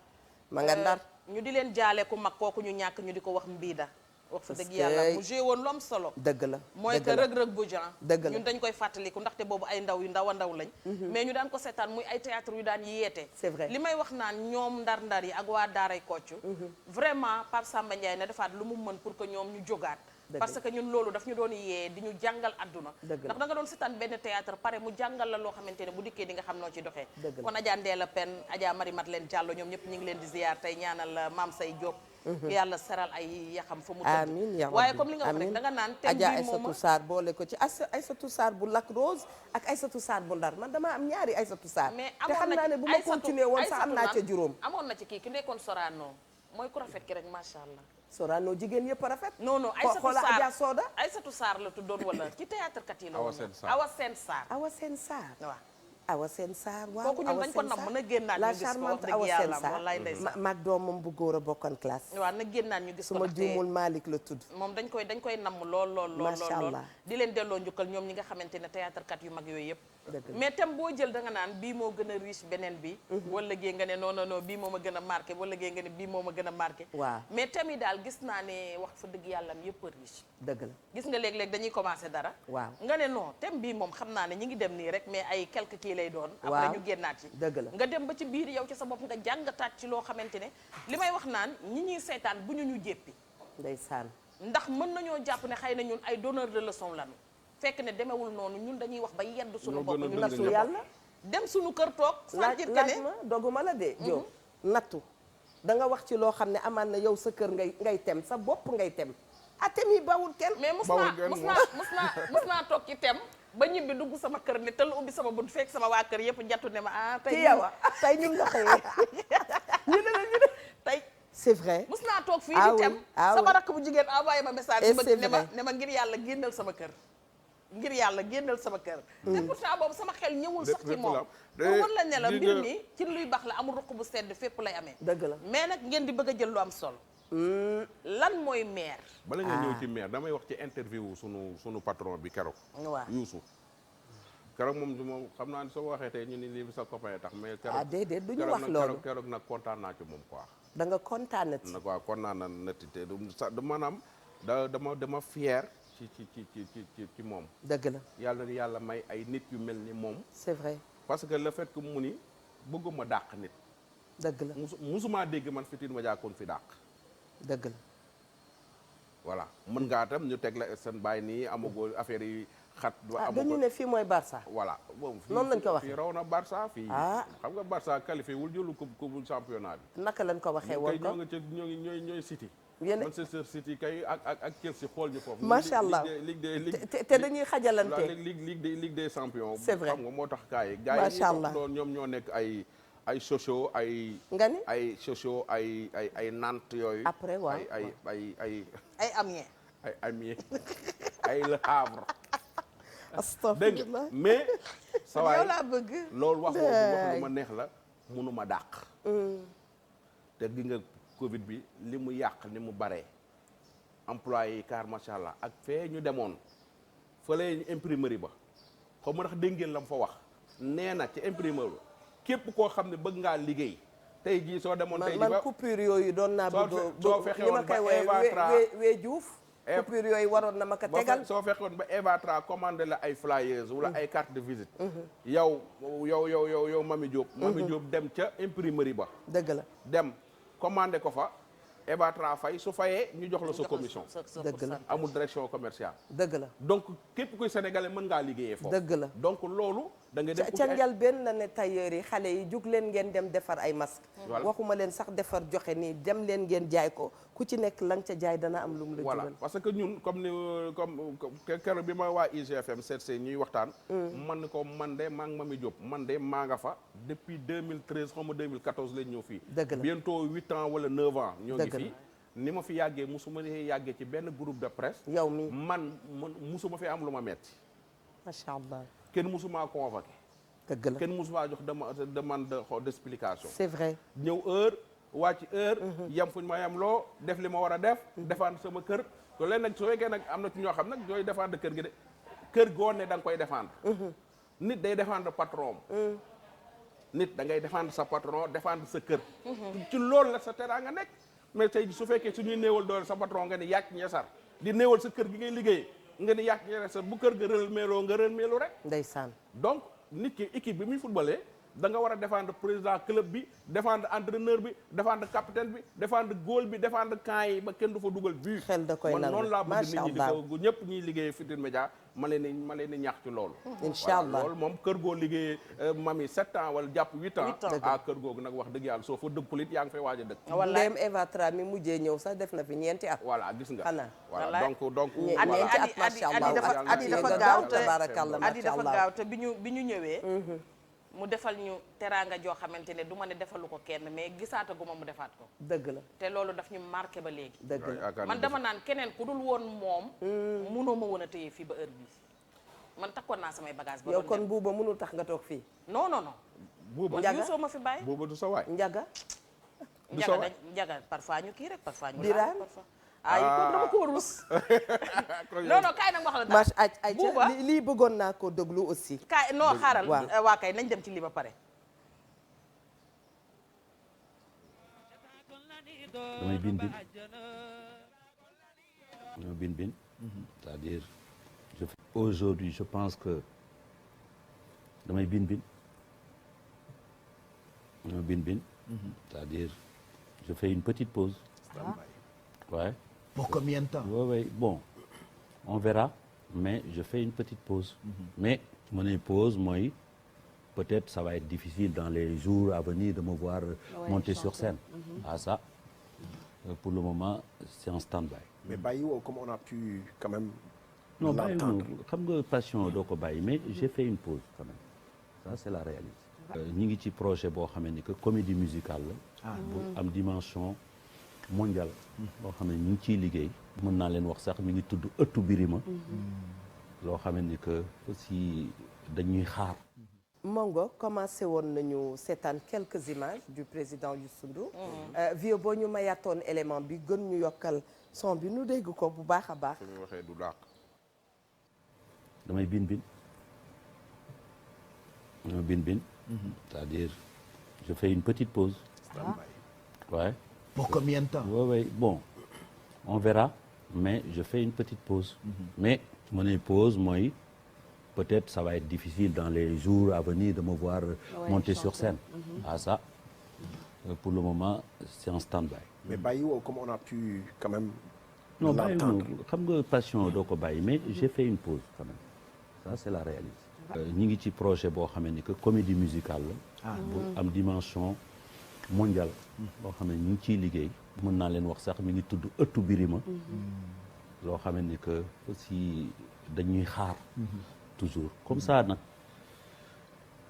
ma nga Ndar ñu di leen jaale ku mag kooku ñu ñàkk ñu di ko wax mbiida wax fa dëgg yàlla mu joué woon lu am solo dëgg la mooy que rëg-rëg bu Jean dëgg la ñun dañ koy fàttaliku ndaxte boobu ay ndaw yu ndaw a ndaw lañ mais ñu daan ko seetaan muy ay théâtre yu daan yeete c'est vrai li may wax naan ñoom ndar-ndar yi ak waa daaray Kocc vraiment Pape Samba Ndiaye ne defaat lu mu mën pour que ñoom ñu jógaat parce que ñun loolu daf ñu doon yee di ñu jàngal adduna ndax da nga doon seetaan benn théâtre pare mu jàngal la loo xamante ne bu dikkee di nga xam noo ci doxee kon Adja Ndeela Pen Adja Marie Madeleine Diallo ñoom ñëpp ñu ngi leen di ziyaar tey ñaanal Maam Say Diop yàlla seral ay yaxam fa mu tëdd amiin yaa waaye comme li nga wax rek da nga naan thème Adja bi Aïssatou moom Sarr boole ko ci Aïssatou Sarr bu Lac Rose ak Aïssatou Sarr bu Ndar man dama am ñaari Aïssatou Sarr mais te xam naa ne bu ma continuer woon sax am naa ca juróom amoon na ci kii ki nekkoon Sorano mooy ku rafet ki rek macha allah Sorano jigéen yëpp a rafet non Aïssatou xoola Adja Soda Aïssatou Sarr la tuddoon wala ci théâtre kat yi la Awa woon Sène Sarr Awa Sène Sarr Awa Sène Sarr waaw Awa Sène Sarr waaw kooku ñun dañ ko nam mën a génnaat la ñu gis ko wax charmante dëgg Awa yàlla Sène wallaay ndeysaan Sarr maag doomam bu góor a bokkoon classe waaw na génnaat ñu gis ko su ma juumul Malick la tudd moom dañ koy namm lool Macha Allah. di leen delloo njukkal ñoom ñi nga xamante ne théâtre kat yu mag yooyu yëpp mais thème boo jël da nga naan bii moo gën a riche beneen bi wala gée nga ne non non non bii moo ma gën a marqué wala gée nga ne bii moo ma gën a marqué waaw mais thème yi daal gis naa ne wax fa dëgg yàlla am yëpp a riche dëgg la gis nga léeg-léeg dañuy commencé dara waaw nga ne non thème bii moom xam naa ne ñi ngi dem nii rek mais ay quelques kii lay doon après ñu génnaat ci dëgg la nga dem ba ci biir yow ci sa bopp nga jàngataat ci loo xamante ne li may wax naan ñi ñuy seetaan bu ñu jéppi ndeysaan ndax mën nañoo jàpp ne xëy na ñun ay donneur de leçon lañu fekk ne demewul noonu ñun dañuy wax ba yedd suñu bopp ñu nattu yàlla dem suñu kër toog sentir que laaj ne ma doguma la de yow nattu da nga wax ci loo xam ne amaan na yow sa kër ngay tem sa bopp ngay tem ah tem yi bawul kenn mais mus naa toog ci tem ba ñibbi dugg sama kër ne tël ubbi sama bunt fekk sama waa kër yëpp jattu ne ma ah tey tey ñu nga xëyee ñu ne tey c'est vrai mus naa toog fii di tem sama rakk bu jigéen envoyé ma message ne ma ngir yàlla génnal sama kër ngir yàlla génnal sama kër te pourtant boobu sama xel ñëwul sax ci moom pour wan la ne la mbir mi ci luy baax la amul ruq bu sedd fépp lay amee dëgg la mais nag ngeen di bëgg a jël lu am solo lan mooy maire bala nga ñëw ci maire damay wax ci interview sunu patron bi keroog waaw Youssou keroog moom xam naa ne soo waxee tey ñu ni lii sa copain tax mais keroog déedéet du ñu wax loolu keroog nag kontaan naa ci moom quoi da nga kontaanati nag waaw kontaan naa nati te maanaam dama fier ci moom dëgg la yàlla may ay nit yu mel ni moom c'est vrai parce que le fait que mu ni bëgguma dàq nit dëgg la musuma dégg man Futurs Médias kon fi dàq dëgg la voilà mën ngaa tam ñu teg la seen bàyyi nii amagoo affaire yi xat dañu ne fii mooy Barça voilà bon noonu lañ ko waxee fii raw na Barça fii xam nga Barça qualifié wul jëlu coupe championnat bi naka lañ ko waxee woon ko ñoo nga ca ñooy City yéen Manchester City kay ak Chelsea xool ñu foofu macha allah te dañuy xajalante ligue des champions c'est vrai xam nga moo tax gars yi macha allah doon ñoom ñoo nekk ay socio nga ni ay socio ay Nantes yooyu après waaw ay Amiens ay Amiens ay Le Havre astafurlah mais sa waay yow laa bëgg loolu wax lu ma neex la mënuma dàq te gi nga Covid bi li mu yàq ni mu baree employé yi car macha allah ak fee ñu demoon fële imprimerie ba xaw ma ndax dégg ngeen la mu fa wax nee na ci imprimerie ba képp koo xam ne bëgg ngaa liggéey tey jii soo demoon tey jii man coupure yooyu doon naa bëgg soo fexe woon ba Evatra wee Diouf coupure yooyu waroon na ma ko tegal soo fexe woon ba Evatra commandé la ay flyers wala ay carte de visite yow Mami Diop dem ca imprimerie ba dëgg la dem commandé ko fa Evatra fay su fayee ñu jox la sa commission dëgg la amul direction commerciale dëgg la donc képp kuy sénégalais mën ngaa liggéeyee foofu dëgg la donc loolu da nga def ca njëlbéen la ne tailleur yi xale yi jug leen ngeen dem defar ay masque waxuma leen sax defar joxe nii dem leen ngeen jaay ko ku ci nekk la nga ca jaay dana am lu mu la jural voilà parce que ñun comme keroog bi ma waa IGFM seetsee ñuy waxtaan man ko man de maa ngi Mami Diop man de maa nga fa depuis 2013 xaw ma 2014 lañ ñëw fii dëgg la bientôt 8 ans wala 9 ans ñoo ngi fii ni ma fi yàggee musuma yàggee ci benn groupe de presse yow mi man musuma fi am lu ma metti macha allah kenn musuma convoqué dëgg la kenn musuma jox demande d'explication c'est vrai ñëw heure wàcc heure yam fuñ ma yam loo def li ma war a def défendre sama kër to leen nag su fekkee nag am na ci ñoo xam nag ñooy défendre kër gi de kër goo ne da nga koy défendre nit day défendre patron nit da ngay défendre sa patron défendre sa kër ci loolu la sa teraanga nekk mais tey su fekkee suñuy néewal doole sa patron nga ni yàcc ñesar di néewal sa kër gi ngay liggéey nga ni yàcc ñesar bu kër ga rël meeloo nga rël meelu rek ndeysaan donc nit ki équipe bi muy footballé da nga war a défendre président club bi défendre entraîneur bi défendre capitaine bi défendre goal bi défendre camp yi ba kenn du fa dugal but xel da koy man nangu noonu laa bëgg nit ñi di macha ko ñëpp ñuy liggéey Futurs Médias ma leen di ñaax ci loolu incha allah loolu moom kër goo liggéey Mami 7 ans wala jàpp 8 ans ah kër googu nag wax dëgg yàlla soo fa dëkkul it yaa ngi fay waaj a dëkk ndéem Evatra mi mujjee ñëw sax def na fi ñeenti at voilà gis nga xanaa voilà donc ñeenti at macha allah adi dafa gaaw te tabarakallah adi dafa gaaw te bi ñu ñëwee mu defal ñu teraanga joo xamante ne du ma ne defalu ko kenn mais gisaataguma mu defaat ko dëgg la te loolu daf ñu marqué ba léegi dëgg la man dama naan keneen ku dul woon moom munoo ma woon a téye fii ba heure bii man takkoon naa samay bagage ba yow kon buuba mënul tax nga toog fii non buuba Youssou ma fi bàyyi buuba du sa waay njaga njaga parfois ñu kii rek parfois ñu Birane ay kon dama ko rus. non non kaay nag wax la marche ay Bouba lii bëggoon naa ko déglu aussi. kaay non xaaral. waaw waa kay nañ dem ci lii ba pare. damay bin c'est-à-dire aujourd'hui je pense que damay bin c'est-à-dire je fais une petite pause. Ouais. Pour combien de temps? Ouais, bon on verra mais je fais une petite pause. Mais mu ne pause mooy peut-être ça va être difficile dans les jours à venir de me voir monter sur scène. Ah ça pour le moment c'est en stand-by. Mais bàyyiwoo comme on a pu quand même. Non bàyyiwoo xam nga passion doo ko bàyyi mais j'ai fait une pause quand même ça c'est la réalité. ñi ngi ci projet boo xamee ni que comédie musicale la. bu am dimension mondiale. boo xam ne ñu ngi ciy liggéey. mën naa leen wax sax mi ngi tudd ëttu Birima. loo xamee ni que aussi dañuy xaar. Mongo commencé woon nañu seetaan quelques images du président Youssou Ndour. Vieux boo ñu mayaatoon élément bi gën ñu yokkal son bi nu dégg ko bu baax a baax. fi muy waxee du dàq. damay bin c'est-à-dire je fais une petite pause. Ouais. Pour combien de temps? Ouais, bon on verra mais je fais une petite pause. Mais mu ne pause mooy peut-être ça va être difficile dans les jours à venir de me voir monter sur scène. Ah ça pour le moment c'est en stand-by. Mais bàyyiwoo comme on a pu quand même. Non bàyyiwoo xam nga passion doo ko bàyyi mais j'ai fait une pause quand même ça c'est la réalité. ñi ngi ci projet boo xamee ni que comédie musicale la. bu am dimension mondiale. boo xam ne ñu ngi ciy liggéey. mën naa leen wax sax mi ngi tudd ëttu Birima. loo xamee ni que aussi dañuy xaar. toujours comme ça nag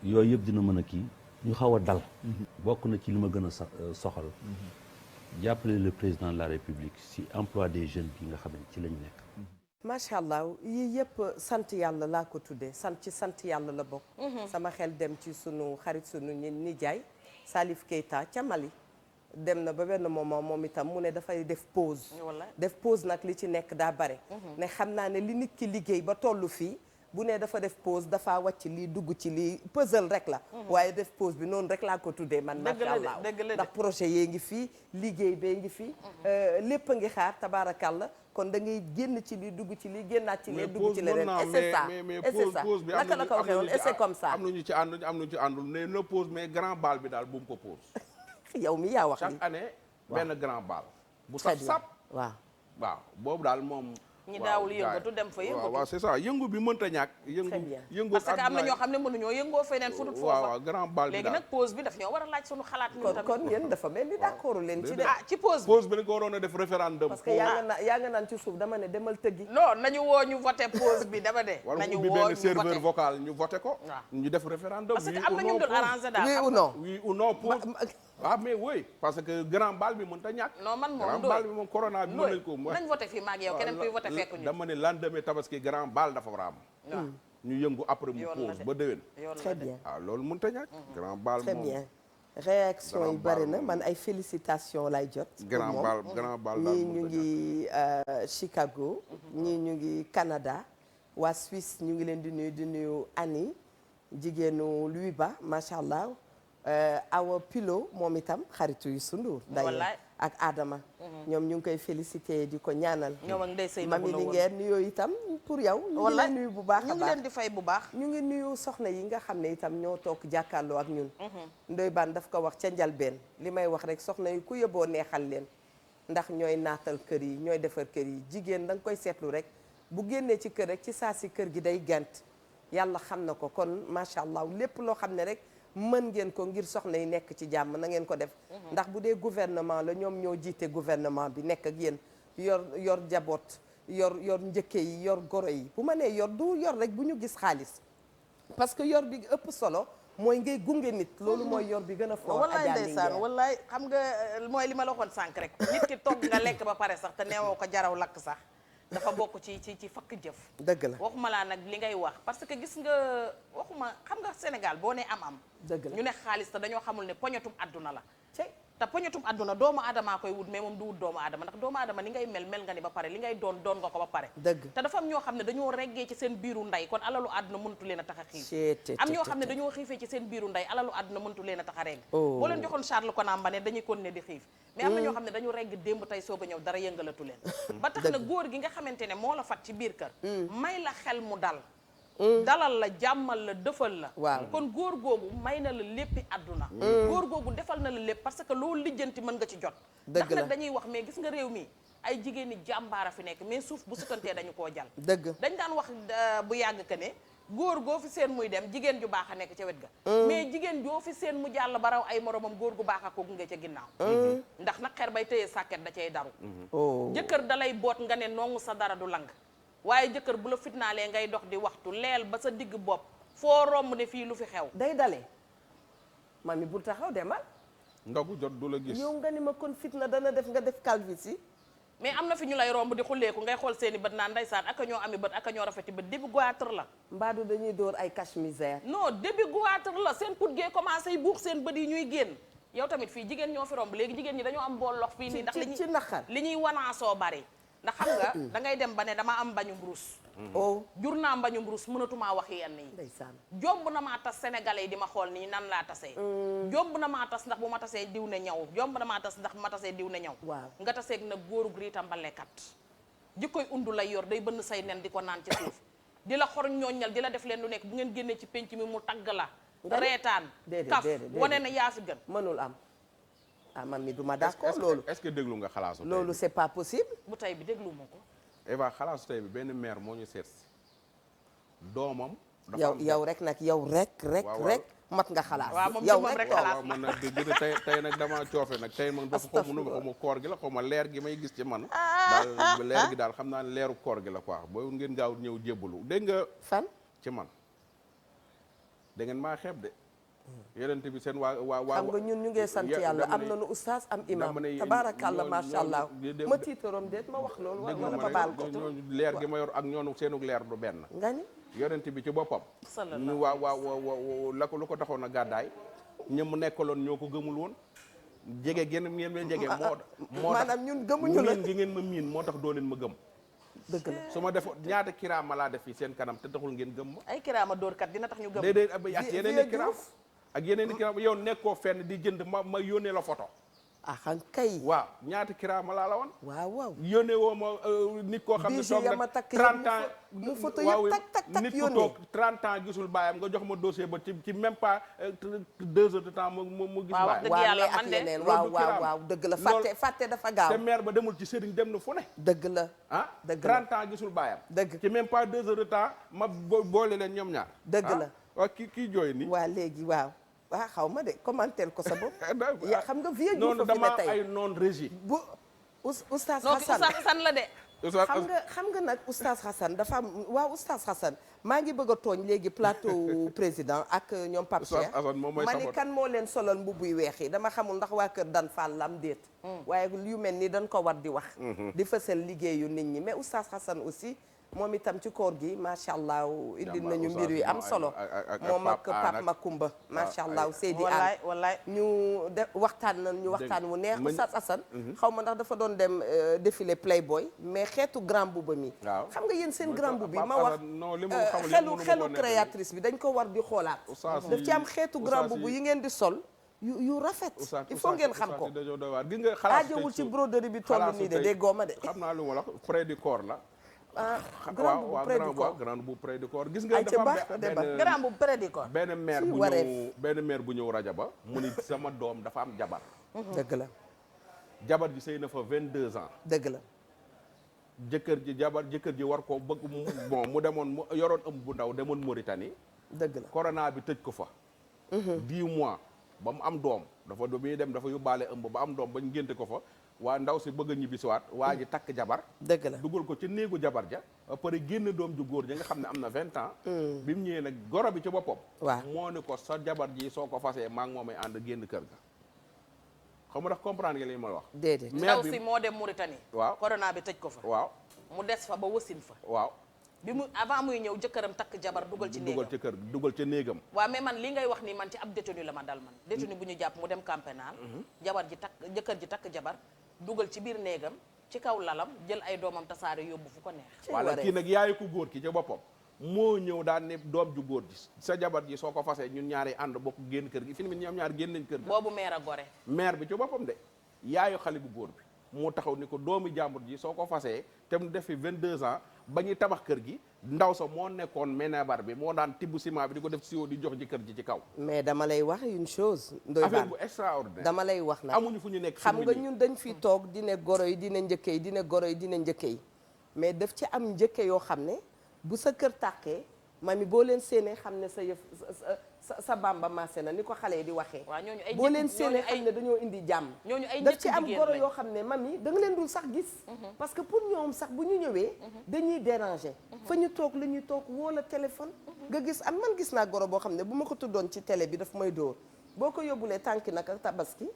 yooyu yëpp dina mën a kii ñu xaw a dal. bokk na ci li ma gën a soxal. jàppale le président de la République si emploi des jeunes bi nga xam ne ci lañ nekk. macha allah yii yëpp sant yàlla laa ko tuddee sant yàlla la bokk. sama xel dem ci sunu xarit sunu nijaay Salif Keita ca Mali. dem na ba benn moment moom itam mu ne dafay def pause. def pause nag li ci nekk daa bare. ne xam naa ne li nit ki liggéey ba tollu fii. bu ne dafa def pause dafa wàcc lii dugg ci lii puzzle rek la. waaye def pause bi noonu rek laa ko tuddee man. macha allah ndax projet yee ngi fii liggéey bee ngi fii. lépp a ngi xaar tabaarakàlla kon da ngay génn ci lii dugg ci lii génnaat ci lii dugg ci leneen. et c'est ça et c'est ça naka la ko waxee woon et c'est comme ça. am nañu ci ànd am nañu ci àndul ne la pause mais grand bal bi daal bu mu ko pause. yow mi yaa wax chaque année benn grand bal. bu très saf bien sap waaw boobu daal moom. ñi daawul yëngatu dem fa yëngatu. waaw c'est ça yëngu bi mënta ñàkk. yëngu parce que am na ñoo xam ne mënuñoo yëngoo feneen fu dul foofa. waaw grand bal bi léegi nag pause bi daf ñoo war a laaj suñu xalaat. kon yéen dafa mel ni d'accord leen ci de. ci pause bi pause bi dañ ko waroon a def référendum. parce que yaa nga naan ci suuf dama ne demal tëggi. non nañu woo ñu voté pause bi dama de. nañu ubbi woo benn ñu serveur voté vocal ñu voté ko. ñu def référendum. parce que am na ñu doon arrangé daal. oui ou non oui ou non pause. ah mais oui parce que grand bal bi mënut a ñàkk. non man moom grand bal bi moom corona bi mën nañ ko. nañ voté fii maag yow keneen kuy voté fekk ñu. dama ne lendemain tabaski grand bal dafa war a am. waaw ñu yëngu après mu pause ba déwén. très bien waaw loolu mënut a ñàkk. grand bal moom très bien. réaction yi bari na man ay félicitations lay jot. grand bal ñii ñu ngi Chicago. ñii ñu ngi Canada. waa Suisse ñu ngi leen di nuyu Annie jigéenu Louis Ba macha allah. Awa Pilo moom itam xaritu Youssou Ndour d'ailleurs ak Adama ñoom ñu ngi koy félicité di ko ñaanal ñoom ak Ndeye Sey mami li ngeen nuyoo itam pour yow ñu ngi leen nuyu bu baax a baax ñu ngi leen di fay bu baax ñu ngi nuyu soxna yi nga xam ne itam ñoo toog jàkkaarloo ak ñun Ndoye Bane daf ko wax ca njalbeen li may wax rek soxna yi ku yóbboo neexal leen ndax ñooy naatal kër yi ñooy defar kër yi jigéen da nga koy seetlu rek bu génnee ci kër rek ci saa si kër gi day gant yàlla xam na ko kon macha allah lépp loo xam ne rek mën ngeen ko ngir soxna yi nekk ci jàmm na ngeen ko def ndax bu dee gouvernement la ñoom ñoo jiite gouvernement bi nekk ak yéen yor jaboot yor njëkke yi yor goro yi bu ma nee yor du yor rek bu ñu gis xaalis parce que yor bi ëpp solo mooy ngay gunge nit loolu mooy yor bi gën a fort wallaay ndeysaan wallaay xam nga mooy li ma la waxoon sànq rek nit ki togg nga lekk ba pare sax te neewoo ko jaraw lakk sax dafa bokk ci fakk jëf dëgg la waxuma laa nag li ngay wax parce que gis nga waxuma xam nga Sénégal boo ne am dëgg la ñu ne xaalis te dañoo xamul ne poñatum àdduna la te poñatum àdduna doomu aadamaa koy wut mais moom du wut doomu aadama ndax doomu aadama ni ngay mel nga ni ba pare li ngay doon nga ko ba pare dëgg te dafa am ñoo xam ne dañoo reggee ci seen biiru ndey kon alalu àdduna mënatu leen a tax a xiif am ñoo xam ne dañoo xiifee ci seen biiru ndey alalu àdduna mënatu leen a tax a regg boo leen joxoon Charles Konan ba ne dañuy continuer di xiif mais am na ñoo xam ne dañu regg démb tey soog a ñëw dara yëngalatu leen ba tax na góor gi nga xamante ne moo la fat ci biir kër may la xel mu dal dalal la jàmmal la dëfal la waaw kon góor googu may na la léppi àdduna góor googu defal na la lépp parce que loolu lijjanti mën nga ci jot ndax nag dañuy wax mais gis nga réew mi ay jigéen ñi jàmbaara fi nekk mais suuf bu sutantee dañu koo jal dëgg dañ daan wax bu yàgg que ne góor goo fi seen muy dem jigéen ju baax a nekk ca wet ga mais jigéen joo fi seen mu jàll ba raw ay moromam góor gu baax a ko gunge ca ginnaaw ndax nag xer bay tëye sàkket da cay daru jëkkër dalay boot nga ne nongu sa dara du lang waaye jëkkër bu la fitnaalee ngay dox di waxtu leel ba sa digg bopp foo romb ne fii lu fi xew day dalee mami bul taxaw demal ndogu jot du la gis yow nga ni ma kon fitna dana def nga def calvitie mais am na fi ñu lay romb di xulleeku ngay xool seeni bët naan ndeysaan aka ñoo ami bët aka ñoo rafeti bët début goitre la mbaadu dañuy dóor ay cache misère non début goitre la seen put gee commencé yi buux seen bët yi ñuy génn yow tamit fii jigéen ñoo fi romb léegi jigéen ñi dañoo am bool lox fii nii ndax ci naqar li ñuy wanaasoo bari ndax xam nga da ngay dem ba ne dama am mbañu mburuus jur naa mbañu mburuus mënatumaa wax yenn yi ndeysaan jomb na maa tas sénégalais yi di ma xool nii nan laa tasee jomb na maa tas ndax bu ma tasee diw ne ñaw jomb na maa tas ndax bu ma tasee diw ne ñaw waaw nga taseeg nag góoru griita mbalekat jikkoy undu lay yor day bënn say nen di ko naan ci suuf di la xor ñooñal di la def leen lu nekk bu ngeen génnee ci penc mi mu tagg la reetaan kaf wane na yaa fi gën mënul am ah man mi duma d'accord loolu est-ce que déglu nga xalaasu loolu c'est pas possible bu tey bi déglu ma ko Eva xalaasu tey bi benn maire moo ñu seet si doomam yow rek nag yow rek mat nga xalaas waaw moom yow rek xalaas man nag dëgg tey nag dama coofe nag tey man dafa xaw ma koor gi la xaw ma leer gi may gis ci man daal leer gi daal xam naa ne leeru koor gi la quoi boo ngeen gaaw ñëw jébbalu dégg nga fan ci man da ngeen maa xeeb de yonent bi seen waa xam nga ñun ñu ngee sant yàlla am nañu oustaz am imam tabarakallah masha allah ma tiitaroom déet ma wax loolu wala ma baal ko leer gi ma yor ak ñoonu seenu leer du benn nga ni yonent bi ci boppam ñu la ko lu ko taxoon a gàddaay ña mu nekkaloon ñoo ko gëmul woon jege ngeen ma jege moo maanaam ñun gëmuñu la miin gi ngeen ma miin moo tax doo leen ma gëm dëgg la su ma defoon ñaata kiraama laa def fii seen kanam te taxul ngeen gëm ma ay kiraama dóorkat dina tax ñu gëm déedéet ak yeneen i kiraam ak yeneen i kiraam yow nekkoo fenn di jënd ma yónnee la photo ah xam kay waaw ñaata kiraama laa la woon waaw yónnee woo ma nit koo xam ne toog na 30 ans mu photo yëpp tak nit ku toog 30 ans gisul baayam nga jox ma dossier ba ci même pas 2 heures de temps mu gis baayam dëgg yàlla man de leneen waaw dëgg la fàtte dafa gaaw te maire ba demul ci sëriñ dem na fu ne dëgg la ah dëgg la 30 ans gisul baayam dëgg ci même pas 2 heures de temps ma boole leen ñoom ñaar dëgg la waaw kii jooy nii waa léegi waaw xaw ma de commenter ko sa bopp yaa xam nga vieux Diouf noonu dama ay non régie bu oustaz Hassan Hassan la de xam nga nag oustaz Hassan dafa am waaw oustaz Hassan maa ngi bëgg a tooñ léegi plateau président ak ñoom Pape Cheikh ma ni kan moo leen solal mbubb yu weex yi dama xamul ndax waa kër Dan Fall lam déet waaye yu mel ni dañ ko war di wax di fësal liggéeyu nit ñi mais oustaz Hassan aussi moom itam ci koor gi macha allah indi nañu mbir yu am solo moom ak Pape Makumba macha allah Seydi An wallaay ñu waxtaan wu neex oustaz Hassan xaw ma ndax dafa doon dem défilé Playboy mais xeetu grand boubou mi xam nga yéen seen grand boubou bi ma wax xelu créatrice bi dañ ko war di xoolaat daf ci am xeetu grand boubou yi ngeen di sol yu rafet il faut ngeen xam ko aajowul ci broderie bi toll nii de déggoo ma de xam naa lu ma la près du corps la grand boubou près du corps grand boubou près du corps gis nga dafa am grand boubou près du corps benn maire bu ñëw Rajaba mu ni sama doom dafa am jabar dëgg la jabar ji sëy na fa 22 ans dëgg la jëkkër ji war ko bëgg bon mu demoon mu yoroon ëmb bu ndaw demoon Mauritanie dëgg la corona bi tëj ko fa 10 mois ba mu am doom dafa do bi dem dafa yóbbaale ëmb ba am doom bañ ngénte ko fa waa ndaw si bëgg a ñibbi si waat waa ji takk jabar dëgg la dugal ko ci néegu jabar ja ba pare génn doom ju góor ja nga xam ne am na 20 ans bi mu ñëwee nag goro bi ci boppam waaw moo ni ko sa jabar ji soo ko fasee maa ngi moomay ànd génn kër ga xam nga ndax comprendre nga li ma wax déedéet ndaw si moo dem Mauritanie waaw corona bi tëj ko fa waaw mu des fa ba wasin fa waaw bi mu avant muy ñëw jëkkëram takk jabar dugal ci néegam dugal ca néegam. waaw mais man li ngay wax nii man ci ab détenu la ma dal man détenu bu ñu jàpp mu dem camp pénal jëkkër ji takk jabar dugal ci biir néegam ci kaw lalam jël ay doomam tasaare yóbbu fu ko neex. wala kii nag yaayu ku góor ki ca boppam moo ñëw daan ne doom ju góor ji sa jabar ji soo ko fasee ñun ñaari ànd bokk génn kër gi fi mu ñoom ñaar génn nañ kër gi. boobu meer a gore. maire bi ci boppam de yaayu xale bu góor bi moo taxaw ni ko doomi jàmbur ji soo ko fasee te mu def fi 22 ans ba ñuy tabax kër gi ndaw sa moo nekkoon menebar bi moo daan tibb ciment bi di ko def siwo di jox ji kër ji ci kaw. mais dama lay wax une chose. Ndoye affaire Bane bu extraordinaire. dama lay wax nag amuñu fu ñu nekk xam nga ñun dañ fi toog di ne goro yi dina njëkke yi dina goro yi dina njëkke yi mais daf ci am njëkke yoo xam ne bu sa kër tàkkee mami boo leen séenee xam ne sa yëf sa bamba maase na ni ko xale yi di waxee. waaw ñooñu ay boo leen séenee xam ne dañoo indi jàmm. ñooñu ay daf ci am goro yoo xam ne mami da nga leen dul sax gis. parce que pour ñoom sax bu ñu ñëwee. dañuy déranger. fa ñu toog la ñuy toog woo la téléphone. nga gis am man gis naa goro boo xam ne bu ma ko tuddoon ci télé bi daf may dóor boo ko yóbbulee tànki nag ak tabaski.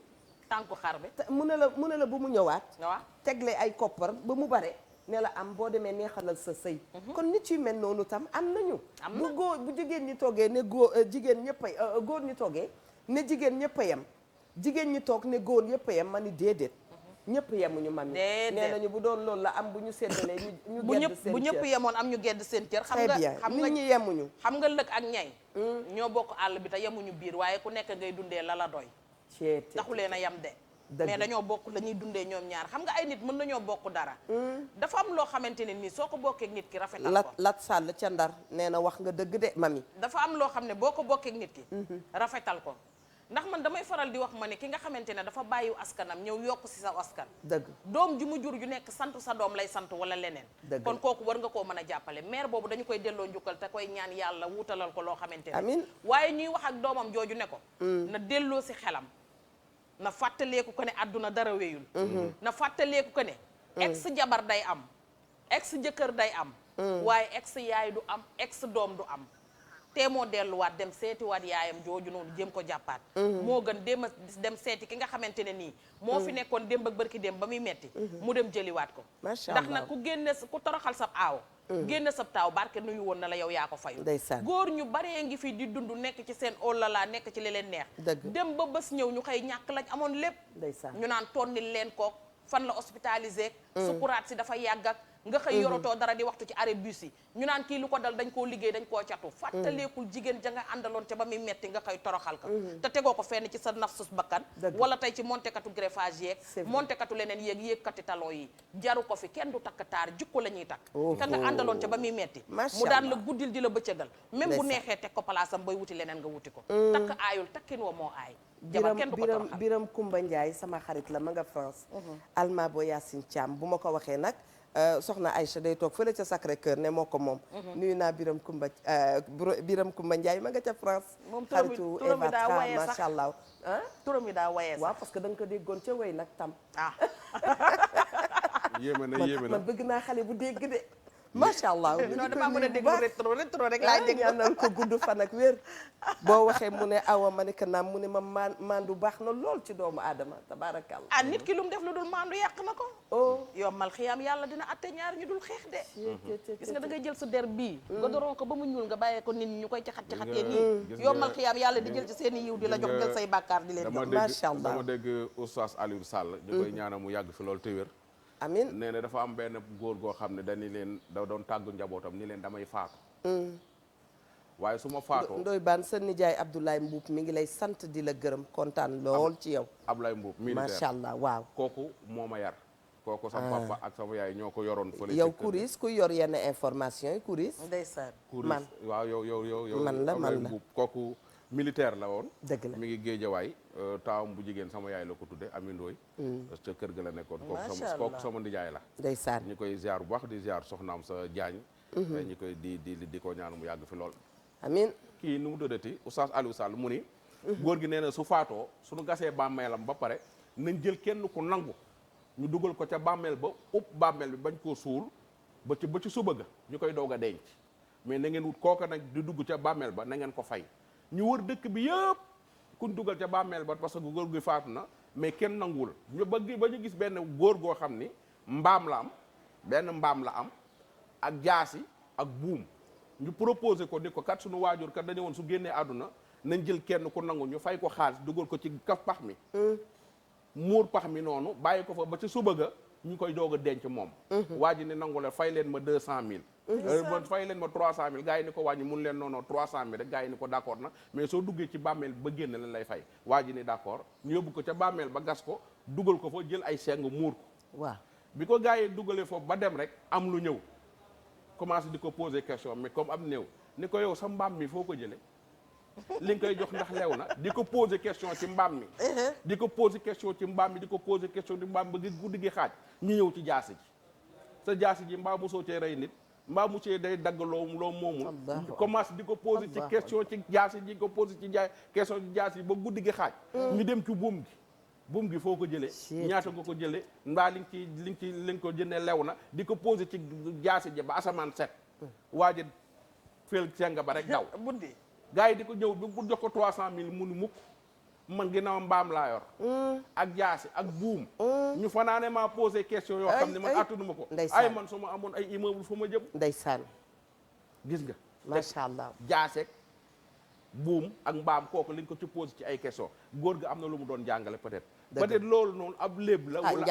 tànku xar bi. mu ne la bu mu ñëwaat. waaw tegle ay koppar ba mu bare. ne la am boo demee neexalal sa sëy kon nit yu mel noonu tam am nañu bu góor bu jigéen ñi toogee ne góor jigéen ñëpp a góor ñi toogee ne jigéen ñëpp a yem jigéen ñi toog ne góor ñëpp a yem ma ni déedéet ñëpp yemuñu man nee nañu bu doon loolu la am bu ñu séddalee ñu gedd seen cër bu ñëpp yemoon am ñu gedd seen cër xam nga nit ñi yemuñu xam nga lëg ak ñay ñoo bokk àll bi te yemuñu biir waaye ku nekk ngay dundee la la doy taxulee na yem de mais dañoo bokk la ñuy dundee ñoom ñaar xam nga ay nit mën nañoo bokk dara dafa am loo xamante ne nii soo ko bokkee nit ki rafetal ko lat sàll ca Ndar nee na wax nga dëgg de mami dafa am loo xam ne boo ko bokkee nit ki rafetal ko ndax man damay faral di wax ma ne ki nga xamante ne dafa bàyyi askanam ñëw yokk si sa askan dëgg doom ju mu jur ju nekk sant sa doom lay sant wala leneen kon kooku war nga koo mën a jàppale mère boobu dañu koy delloo njukkal te koy ñaan yàlla wutalal ko loo xamante ne amiin waaye ñuy wax ak doomam jooju ne ko na delloo si xelam na fàttaleeku ko ne àdduna dara wéyul na fàttaleeku ko ne ex jabar day am ex jëkkër day am waaye ex yaay du am ex doom du am te moo delluwaat dem seetiwaat yaayam jooju noonu jéem ko jàppaat moo gën dem seeti ki nga xamante ne nii moo fi nekkoon démb ak barki démb ba muy metti mu dem jëliwaat ko ndax nag ku toroxal sab aaw génn sab taaw barke nuyu woon na la yow yaa ko fayu góor ñu baree ngi fi di dund nekk ci seen olala nekk ci li leen neex dem ba bés ñëw ñu xëy ñàkk lañ amoon lépp ñu naan tonnil leen kook fan la hospitalisé sukuraat si dafa yàgg ak nga xëy yorotoo dara di waxtu ci arrêt bus yi ñu naan kii lu ko dal dañ koo liggéey dañ koo catu fàttaleekul jigéen ja nga àndaloon ca ba muy metti nga xëy toroxal ka te tegoo ko fenn ci sa nafsus bakkan wala tey ci montekatu greffage yeeg montekatu leneen yéeg yéegkati talon yi jaru ko fi kenn du takk taar jikko la ñuy takk ka nga àndaloon ca ba muy metti mu daan la guddil di la bëccëgal même bu neexee teg ko palaasam bay wuti leneen nga wuti ko takk aayul takkin wa moo aay jabar kenn du ko toroxal Biram Kumba Ndiaye sama xarit la ma nga France Alma Bo Yacine Thiam bu ma ko waxee nag soxna Aïcha day toog fële ca Sacré Cœur ne moo ko moom nuyu naa Biram Kumba Ndiaye ma nga ca France xaritu Eva Tra macha allah turam yi daa wayee sax waaw parce que da nga ko déggoon ca way nag tam yéeme na man bëgg naa xale bu dégg de macha allah non damaa mën a déglu rétro rek laay dégg ñaanal ko gudd fan ak wér boo waxee mu ne awa ma ne que naam mu ne ma maandu baax na lool ci doomu aadama tabarakallah nit ki lu mu def lu dul maandu yàq na ko yombal xiyaam yàlla dina atte ñaar ñu dul xeex de gis nga da ngay jël sa der bii nga doron ko ba mu ñuul nga bàyyee ko nit ñi ñu koy caxat-caxatee nii yombal xiyaam yàlla di jël ci seen i yiw di la jox jël say bàkkaar di leen jox macha allah dama dégg oustaz Aliou Sall ñu koy ñaanal mu yàgg fi loolu te wér amin nee na dafa am benn góor goo xam ne dañu leen da doon tàggu njabootam ni leen damay faatu waaye su ma faatoo Ndoye Bane sa nijaay Abdoulaye Mbuub mi ngi lay sant di la gërëm kontaan lool ci yow Abdoulaye Mbuub militaire macha allah waaw kooku moo ma yar kooku sama papa ak sama yaay ñoo ko yoroon fële yow Kouris ku yor yenn information yi Kouris ndeysaan man waaw yow man la Abdoulaye Mbuub kooku militaire la woon dëgg la mi ngi géejawaay taawam bu jigéen sama yaay la ko tudde Ami Ndooy ca kër ga la nekkoon kooku sama ndijaay la ndeysaan ñu koy ziar bu baax di ziar soxnaam sa jaañ ñu koy di ko ñaan mu yàgg fi lool amin kii nu mu dëddati oustaz Aliou Sall mu ni góor gi nee na su faatoo suñu gasee bàmmeelam ba pare nañ jël kenn ku nangu ñu dugal ko ca bàmmeel ba upp bàmmeel bi bañ koo suul ba ci suba ga ñu koy doog a denc mais na ngeen wut kooka nag di dugg ca bàmmeel ba na ngeen ko fay ñu wër dëkk bi yëpp kuñ dugal ca bàmmeel ba parce que góor gi faatu na mais kenn nanguwul ñu ba ñu gis benn góor goo xam ni mbaam la am benn mbaam la am ak jaasi ak buum ñu proposé ko ni ko kat suñu waajur kat dañu woon su génnee àdduna nañ jël kenn ku nangu ñu fay ko xaalis dugal ko ci kaf pax mi muur pax mi noonu bàyyi ko fa ba ci suba ga ñu koy doog a denc moom waa ji ne nangu la fay leen ma 200000 fay leen ma 300000 gars yi ni ko wàññi mun leen noonu 300000 rek gars yi ni ko d'accord na mais soo duggee ci bàmmeel ba génn leen lay fay waa ji ni d'accord ñu yóbbu ko ca bàmmeel ba gas ko dugal ko fa jël ay seng muur ko waaw bi ko gars yi dugalee foofu ba dem rek am lu ñëw commencé di ko poser question mais comme am néew ni ko yow sa mbaam mi foo ko jëlee li nga koy jox ndax lew na di ko poser question ci mbaam mi di ko poser question ci mbaam mi di ko poser question ci mbaam ba guddi gi xaaj ñu ñëw ci jaasi ji sa jaasi ji mbaa mosoo cee rey nit mbaa mu cee day dagg loo moomul commencé di ko poser ci question ci jaasi ji ko poser ci question ci jaasi ji ba guddi gi xaaj ñu dem ci buum gi foo ko jëlee ñaata nga ko jëlee mbaa li nga ko jëndee lew na di ko poser ci jaasi ji ba asamaan set waa ji fel senga ba rek daw buddi gars yi di ko ñëw bi bu jox ko 300000 munu mukk man ginnaaw mbaam laa yor ak jaasi ak buum ñu fanaane maa posé question yoo xam ne man attanuma ko ay man su ma amoon ay immeuble fu ma jëm ndeysaan gis nga macha allah jaaseeg buum ak mbaam kooku liñ ko ci posé ci ay question góor ga am na lu mu doon jàngale peut-être loolu noonu ab léeb la wala ab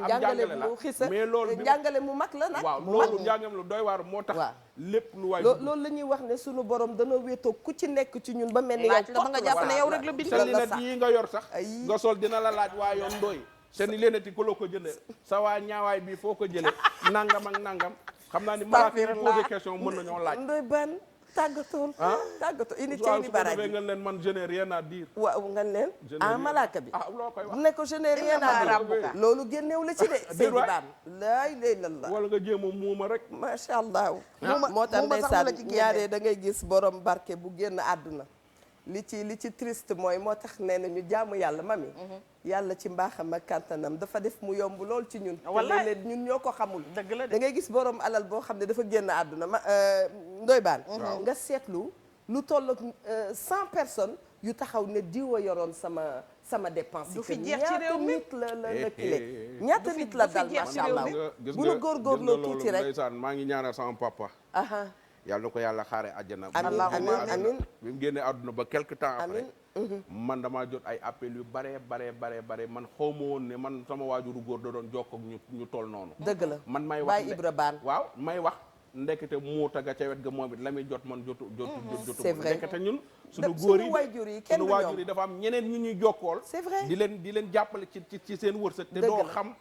jàngale la mais loolu njàngale mu mag la nag waaw loolu njàngale lu doy waar moo tax lépp lu waay loolu la ñuy wax ne sunu borom dana wéetoo ku ci nekk ci ñun ba mel ni yow dama nga jàpp ne yow rek la bind sa lunette yi nga yor sax nga sol dina la laaj waa yoon ndooy seen lunette yi ko loo ko jëlee sa waa ñaawaay bi foo ko jëlee nangam ak nangam xam naa ni malaaka yi posé question mën nañoo laaj ndoy ban tàggatoo tàggatoo unité bi baraaj nga leen man je n'ai rien à dire waaw nga leen malaaka bi loo koy wax ne ko je n'ai rien à dire loolu génneew la ci de Seydi Baan laay lay lan la wala nga jéem a muuma rek macha allah moo tax ndeysaan ñaaree da ngay gis borom barke bu génn àdduna li ci triste mooy moo tax nee na ñu jaamu yàlla mami yàlla ci mbaaxam ak kàttanam dafa def mu yomb lool ci ñun te ñun ñoo ko xamul dëgg la da ngay gis borom alal boo xam ne dafa génn àdduna ndoy baan nga seetlu lu toll ak 100 personnes yu taxaw ne diwa yoroon sama dépense du fi jeex ci réew mi ñaata nit la kile ñaata nit la dal macha allah bu nu góorgóorloo tuuti rek ndeysaan maa ngi ñaanal sama papa yàlla na ko yàlla xaare àjjana amiin bi mu génnee àdduna ba quelque temps après man damaa jot ay appel yu bare man xaw ma woon ne man sama waajuru góor da doon jokk ak ñu toll noonu dëgg la man may wax Baye Ibra Baan waaw may wax ndekete muuta ga ca wet ga moom it la muy jot man jotu c'est vrai ndekete ñun suñu góor yi waajur yi kenn suñu waajur yi dafa am ñeneen ñu ñuy jokkool c'est vrai di leen jàppale ci seen wërsëg te doo xam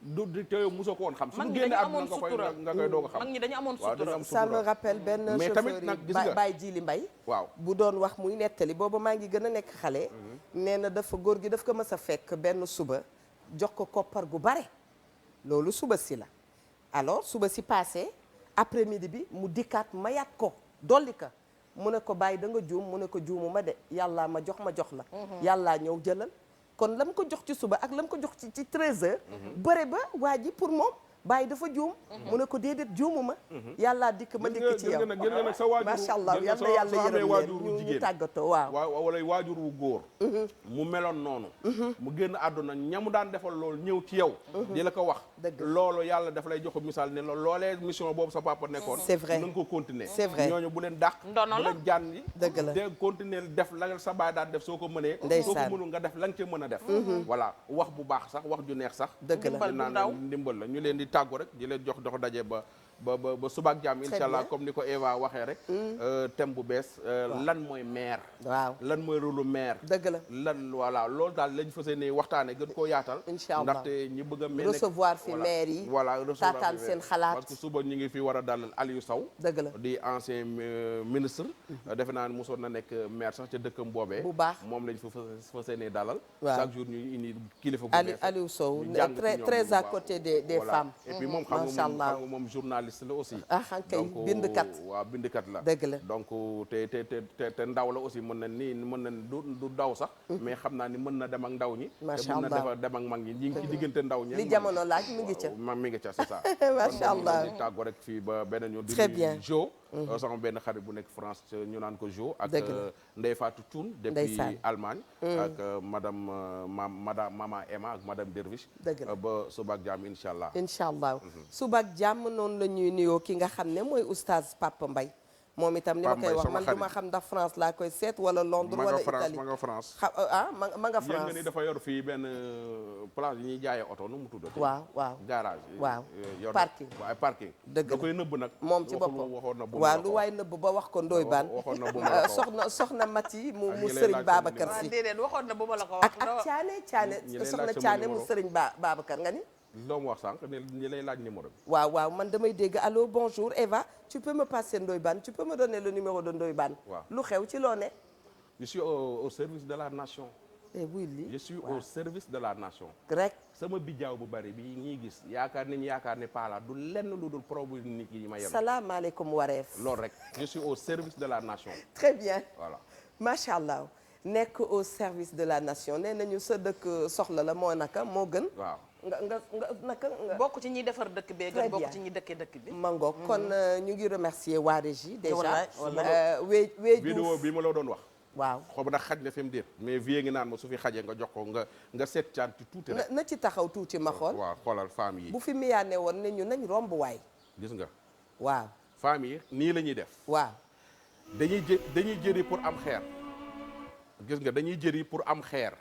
du te yow mosoo ko woon xam suñu génne àdduna nga koy doog a xam mag ñi dañu amoon sutura ça me rappelle benn mais tamit nag gis nga Baye Jili Mbay waaw bu doon wax muy nettali booba maa ngi gën a nekk xale nee na dafa góor gi daf ko mës a fekk benn suba jox ko koppar gu bare loolu suba si la alors suba si passé après midi bi mu dikkaat mayaat ko dolli ka mu ne ko bàyyi da nga juum mu ne ko juumu ma de yàllaa ma jox la yàllaa ñëw jëlal kon lam ko jox ci suba ak lam ko jox ci 13h bëre ba waa ji pour moom bàyyi dafa juum mu ne ko déedéet juumu ma yàllaa dikk ma dikk ci yow macha allah yal na yàlla yërëm leen ñu tàggatoo waaw wala waajur wu góor mu meloon noonu mu génn àdduna ñamu daan defal loolu ñëw ci yow di la ko wax loolu yàlla daf lay jox misaal ne loolee mission boobu sa papa nekkoon c'est vrai na nga ko continuer c'est vrai ñooñu bu leen dàq bu leen jànni dëgg la de continuer def la sa baay daan def soo ko mënee soo ko mënul nga def la nga ca mën a def voilà wax bu baax sax wax ju neex sax dëgg la naan ndimbal la ñu leen di tàggu rek di leen jox dox daje ba subaak jàmm incha allah comme ni ko Eva waxee rek thème bu bees lan mooy maire waaw lan mooy rôle maire dëgg la lan voilà loolu daal lañ fas yéene waxtaane gën koo yaatal incha allah ndaxte ñi bëgg a mel recevoir fi maire yi voilà recevoir taataan seen xalaat parce que suba ñu ngi fi war a dalal Aliou Sow dëgg la di ancien ministre defe naa ne mosoon na nekk maire sax ca dëkkam boobee bu baax moom lañ fa fas yéene dalal waaw chaque jour ñu indi kilifa bu bees Aliou Sow très à côté des femmes et puis moom xam nga moom journaliste la aussi kay bindkat waaw bindkat la dëgg la donc te ndaw la aussi mën na du daw sax mais xam naa ni mën na dem ak ndaw ñi macha allah te mën na dem ak mag ñi ñi ngi ci diggante ndaw ñi li jamono laaj mi ngi ca mi ngi ca c'est ça macha allah di tàggu rek fii ba beneen yoon très bien Jo sama benn xarit bu nekk France ñu naan ko Jo ak Ndeye Fatou Thioune depuis Allemagne ak mama Emma ak madame Derviche ba subaak jàmm incha allah subaak jàmm noonu la ñuy nuyoo ki nga xam ne mooy oustaz Papa Mbaye moom itam li ma koy wax man du ma xam ndax France laa koy seet wala Londres wala Italie ma nga France ma nga France yéen nga ni dafa yor fii benn place yi ñuy jaayee oto nu mu tuddati waaw garage waaw yor parking waaw parking dëgg da koy nëbb nag moom ci boppam waxoon na waaw lu waay nëbb ba wax ko Ndoye Bane waxoon na bu ma la ko soxna Mati mu Serigne Babacar si déedéet waxoon na bu ma la ko wax ak Thiané soxna Thiané mu Serigne Babacar nga ni loo mu wax sànq ne ñi lay laaj numéro bi waaw man damay dégg allô bonjour Eva tu peux me passer Ndoye Bane tu peux me donner le numéro de Ndoye Bane waaw lu xew ci loo ne je suis au service de la nation buy lii je suis au service de la nation rek sama bijaaw bu bari bi ñuy gis yaakaar ne paala du lenn lu dul problème nit yi ma yem salaamaaleykum wareef loolu rek je suis au service de la nation très bien voilà macha allah nekk au service de la nation nee nañu sa dëkk soxla la moo naka moo gën waaw nga naka nga bokk ci ñi defar dëkk bee gën bokk ci ñi dëkkee dëkk bi mango kon ñu ngi remercier waa régie déjà wallaay vidéo bi ma la doon wax waaw xaw ma ndax xaj na fi mu déet mais vie ngi naan ma su fi xajee nga jox ko nga seet caan ci tuuti rek na ci taxaw tuuti ma xool waaw xoolal femmes yi bu fi miyaane woon ne ñu nañ romb waay gis nga waaw femmes yi nii la ñuy def waaw dañuy jëri pour am xeer gis nga dañuy jëri pour am xeer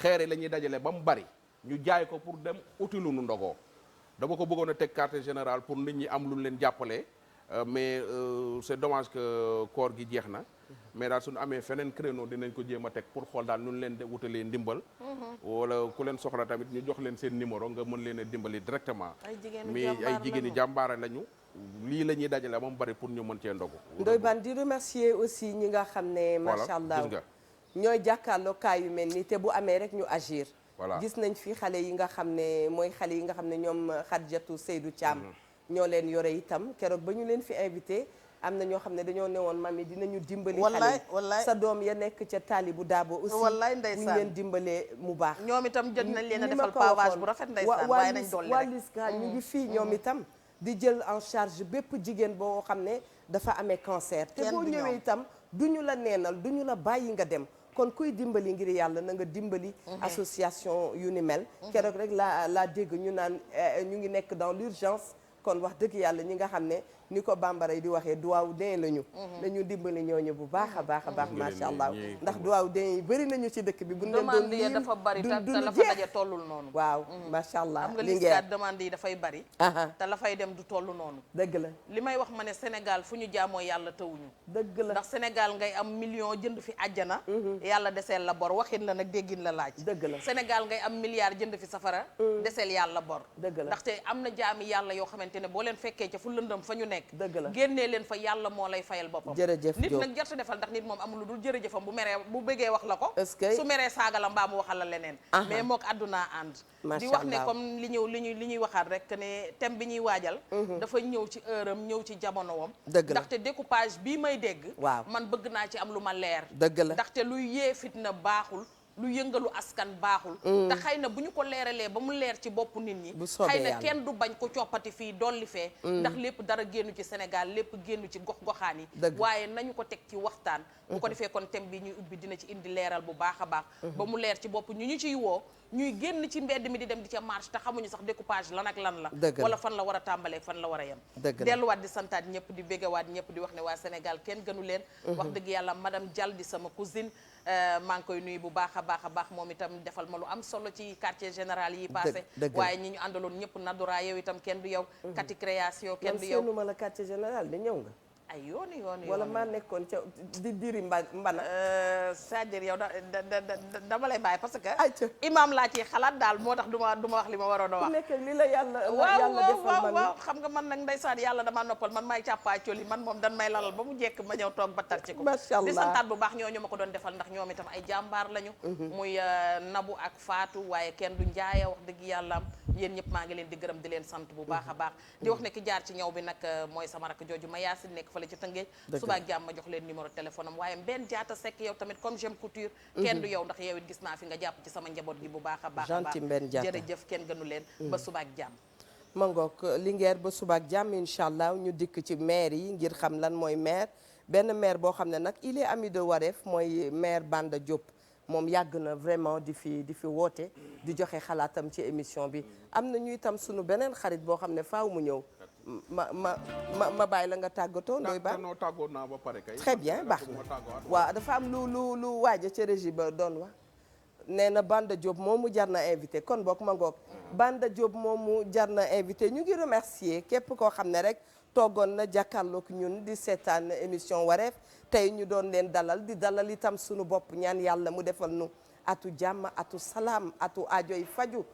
yi la ñuy dajale ba mu bari ñu jaay ko pour dem uti lu nu ndogoo dama ko bëggoon a teg quartier général pour nit ñi am lu leen jàppale mais c'est dommage que koor gi jeex na mais daal suñu amee feneen créneau dinañ ko jéem a teg pour xool daal nu leen de wutalee ndimbal wala ku leen soxla tamit ñu jox leen seen numéro nga mën leen a dimbali directement mais ay jigéeni jàmbaara lañu lii la ñuy dajale ba mu bari pour ñu mën cee ndogu Ndoye Bane di remercier aussi ñi nga xam ne macha allah gis nga ñooy jàkkaarloo kaay yu mel nii te bu amee rek ñu agir voilà gis nañ fi xale yi nga xam ne mooy xale yi nga xam ne ñoom Khadjatou Seydou Thiam ñoo leen yore itam keroog ba ñu leen fi invité am na ñoo xam ne dañoo newoon mami dinañu dimbali xale wallaay sa doom ya nekk ca taali bu daabo aussi wallaay bu ndeysaan ñu leen dimbalee mu baax ñoom itam jot nañ leen a defal pavage bu rafet ndeysaan waaye nañ dolli waa rek Liska ñu ngi fii ñoom itam di jël en charge bépp jigéen boo xam ne dafa amee cancer te boo ñëwee itam duñu la neenal duñu la bàyyi nga dem kon kuy dimbali ngir yàlla na nga dimbali association yu ni mel keroog rek laa dégg ñu naan ñu ngi nekk dans l'urgence kon wax dëgg yàlla ñi nga xam ne ni ko bambara yi di waxee duwaaw dee lañu dañu dimbali ñooñu bu baax a baax a baax macha allah ndax duwaaw dee yi bëri nañu ci dëkk bi bu ñu leen doon demande yi dafa bari te la fa daje tollul noonu waaw macha allah xam nga li liska demande yi dafay bari aha te la fay dem du toll noonu dëgg la li may wax ma ne Sénégal fu ñu jaamoo yàlla tawuñu dëgg la ndax Sénégal ngay am million jënd fi àjjana yàlla deseel la bor waxin la nag déggin la laaj dëgg la Sénégal ngay am milliard jënd fi safara deseel yàlla bor dëgg la ndaxte am na jaami yàlla yoo xamante ne boo leen fekkee ca fu lëndëm fa ñu nekk dëgg la génnee leen fa yàlla moo lay fayal boppam jërëjëf nit Diop nag jarta defal ndax nit moom amul lu dul jërëjëfam bu meree bu bëggee wax la ko est-ce que su meree saaga la mbaa mu waxal la leneen mais mook àddunaa ànd Macha di wax ne Allah. comme li ñuy waxaat rek ne thème bi ñuy waajal dafa ñëw ci heure am ñëw ci jamonowam dëgg la ndaxte découpage bii may dégg waaw man bëgg naa ci am lu ma leer dëgg la ndaxte luy yee fitna baaxul lu yëngalu askan baaxul te xëy na bu ñu ko leeralee ba mu leer ci bopp nit ñi Bu soobee xëy na yàlla. kenn du bañ ko coppati fii dolli fee ndax lépp dara génnu ci Sénégal lépp génnu ci gox-goxaan yi Dëgg. waaye nañu ko teg ci waxtaan bu ko defee kon thème bi ñuy ubbi dina ci indi leeral bu baax a baax ba mu leer ci bopp ñu ciy woo ñuy génn ci mbedd mi di dem di ca marche te xamuñu sax découpage lan ak lan la Dëgg la. wala fan la war a tàmbalee fan la war a yem Dëgg la. delluwaat di santaat ñëpp di béggawaat ñëpp di wax ne waa Sénégal kenn gënu leen wax dëgg yàlla madame Dial di sama cousine maa ngi koy nuyu bu baax a baax moom itam defal ma lu am solo ci quartier général yi passé dëgg la. waaye ñi ñu àndaloon ñëpp Nadora yow itam kenn du yow kati création kenn man du yow séenuma la quartier général de ñëw nga ay yooni wala maa nekkoon ca di diri mbana c'est-à-dire yow dama lay bàyyi parce que ayca imam laa ci xalaat daal moo tax du ma wax li ma waroon a ku wax nekk li la yàlla defal man waaw xam nga man nag ndeysaan yàlla dama noppal man maay càppaacoli man moom dan may lalal ba mu jekk ma ñëw toog ba tar ci ko Masha Allah. di santaat bu baax ñooñu ma ko doon defal ndax ñoom itam ay jàmbaar lañu muy Nabu ak Fatou waaye kenn du njaaya wax dëgg yàlla yéen ñëpp maa ngi leen di gërëm di leen sant bu baax a baax di wax ne ki jaar ci ñëw bi nag mooy sama rakk jooju ma yaasin nekk fële ci Tëngéej suba ak jàmm ma jox leen numéro téléphone am waaye Mbène Diatta Seck yow tamit comme j'aime couture kenn du yow ndax yow it gis naa fi nga jàpp ci sama njaboot gi bu baax a baax a baax Gentil Mbène Diatta. jërëjëf kenn gënu leen ba suba ak jàmm ma ngoog Linguère ba suba ak jàmm incha allah ñu dikk ci maire yi ngir xam lan mooy maire benn maire boo xam ne nag il est ami de Wareef mooy maire Banda Diop moom yàgg na vraiment di fi woote di joxe xalaatam ci émission bi am na ñu itam sunu beneen xarit boo xam ne faaw mu ñëw ma bàyyi la nga tàggatoo ndoy baax tàggoo naa ba pare kay. très bien baax na waaw dafa am lu waaja ca régie ba doon wax nee na Banda Diop moomu jar na invité kon boog ma ngoog Banda Diop moomu jar na invité ñu ngi remercier képp koo xam ne rek toogoon na jàkkaarloog ñun di seetaan émission wareef tey ñu doon leen dalal di dalal itam sunu bopp ñaan yàlla mu defal nu atu jàmm atu salaam atu aajoy faju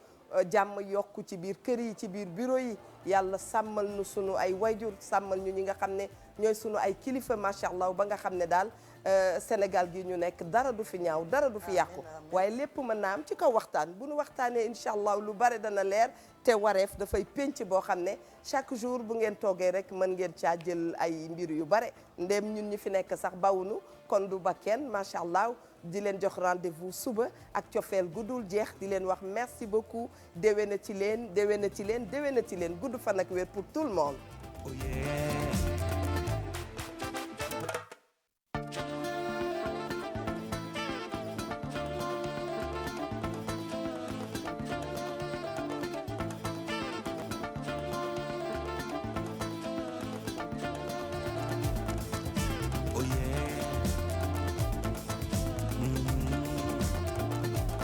jàmm yokku ci biir kër yi ci biir bureau yi yàlla sàmmal nu sunu ay wayjur sàmmal ñu ñi nga xam ne ñooy sunu ay kilifa macha allah ba nga xam ne daal Sénégal gi ñu nekk dara du fi ñaaw dara du fi yàqu waaye lépp mën naa am ci kaw waxtaan bu nu waxtaanee incha allah lu bare dana leer te wareef dafay pénc boo xam ne chaque jour bu ngeen toogee rek mën ngeen caa jël ay mbir yu bare ndéem ñun ñi fi nekk sax bawunu kon du ba kenn macha allah di leen jox rendez-vous suba ak cofeel guddul jeex di leen wax merci beaucoup déwénati leen déwénati leen déwénati leen gudd fan ak wér pour tout le monde. Oh yeah.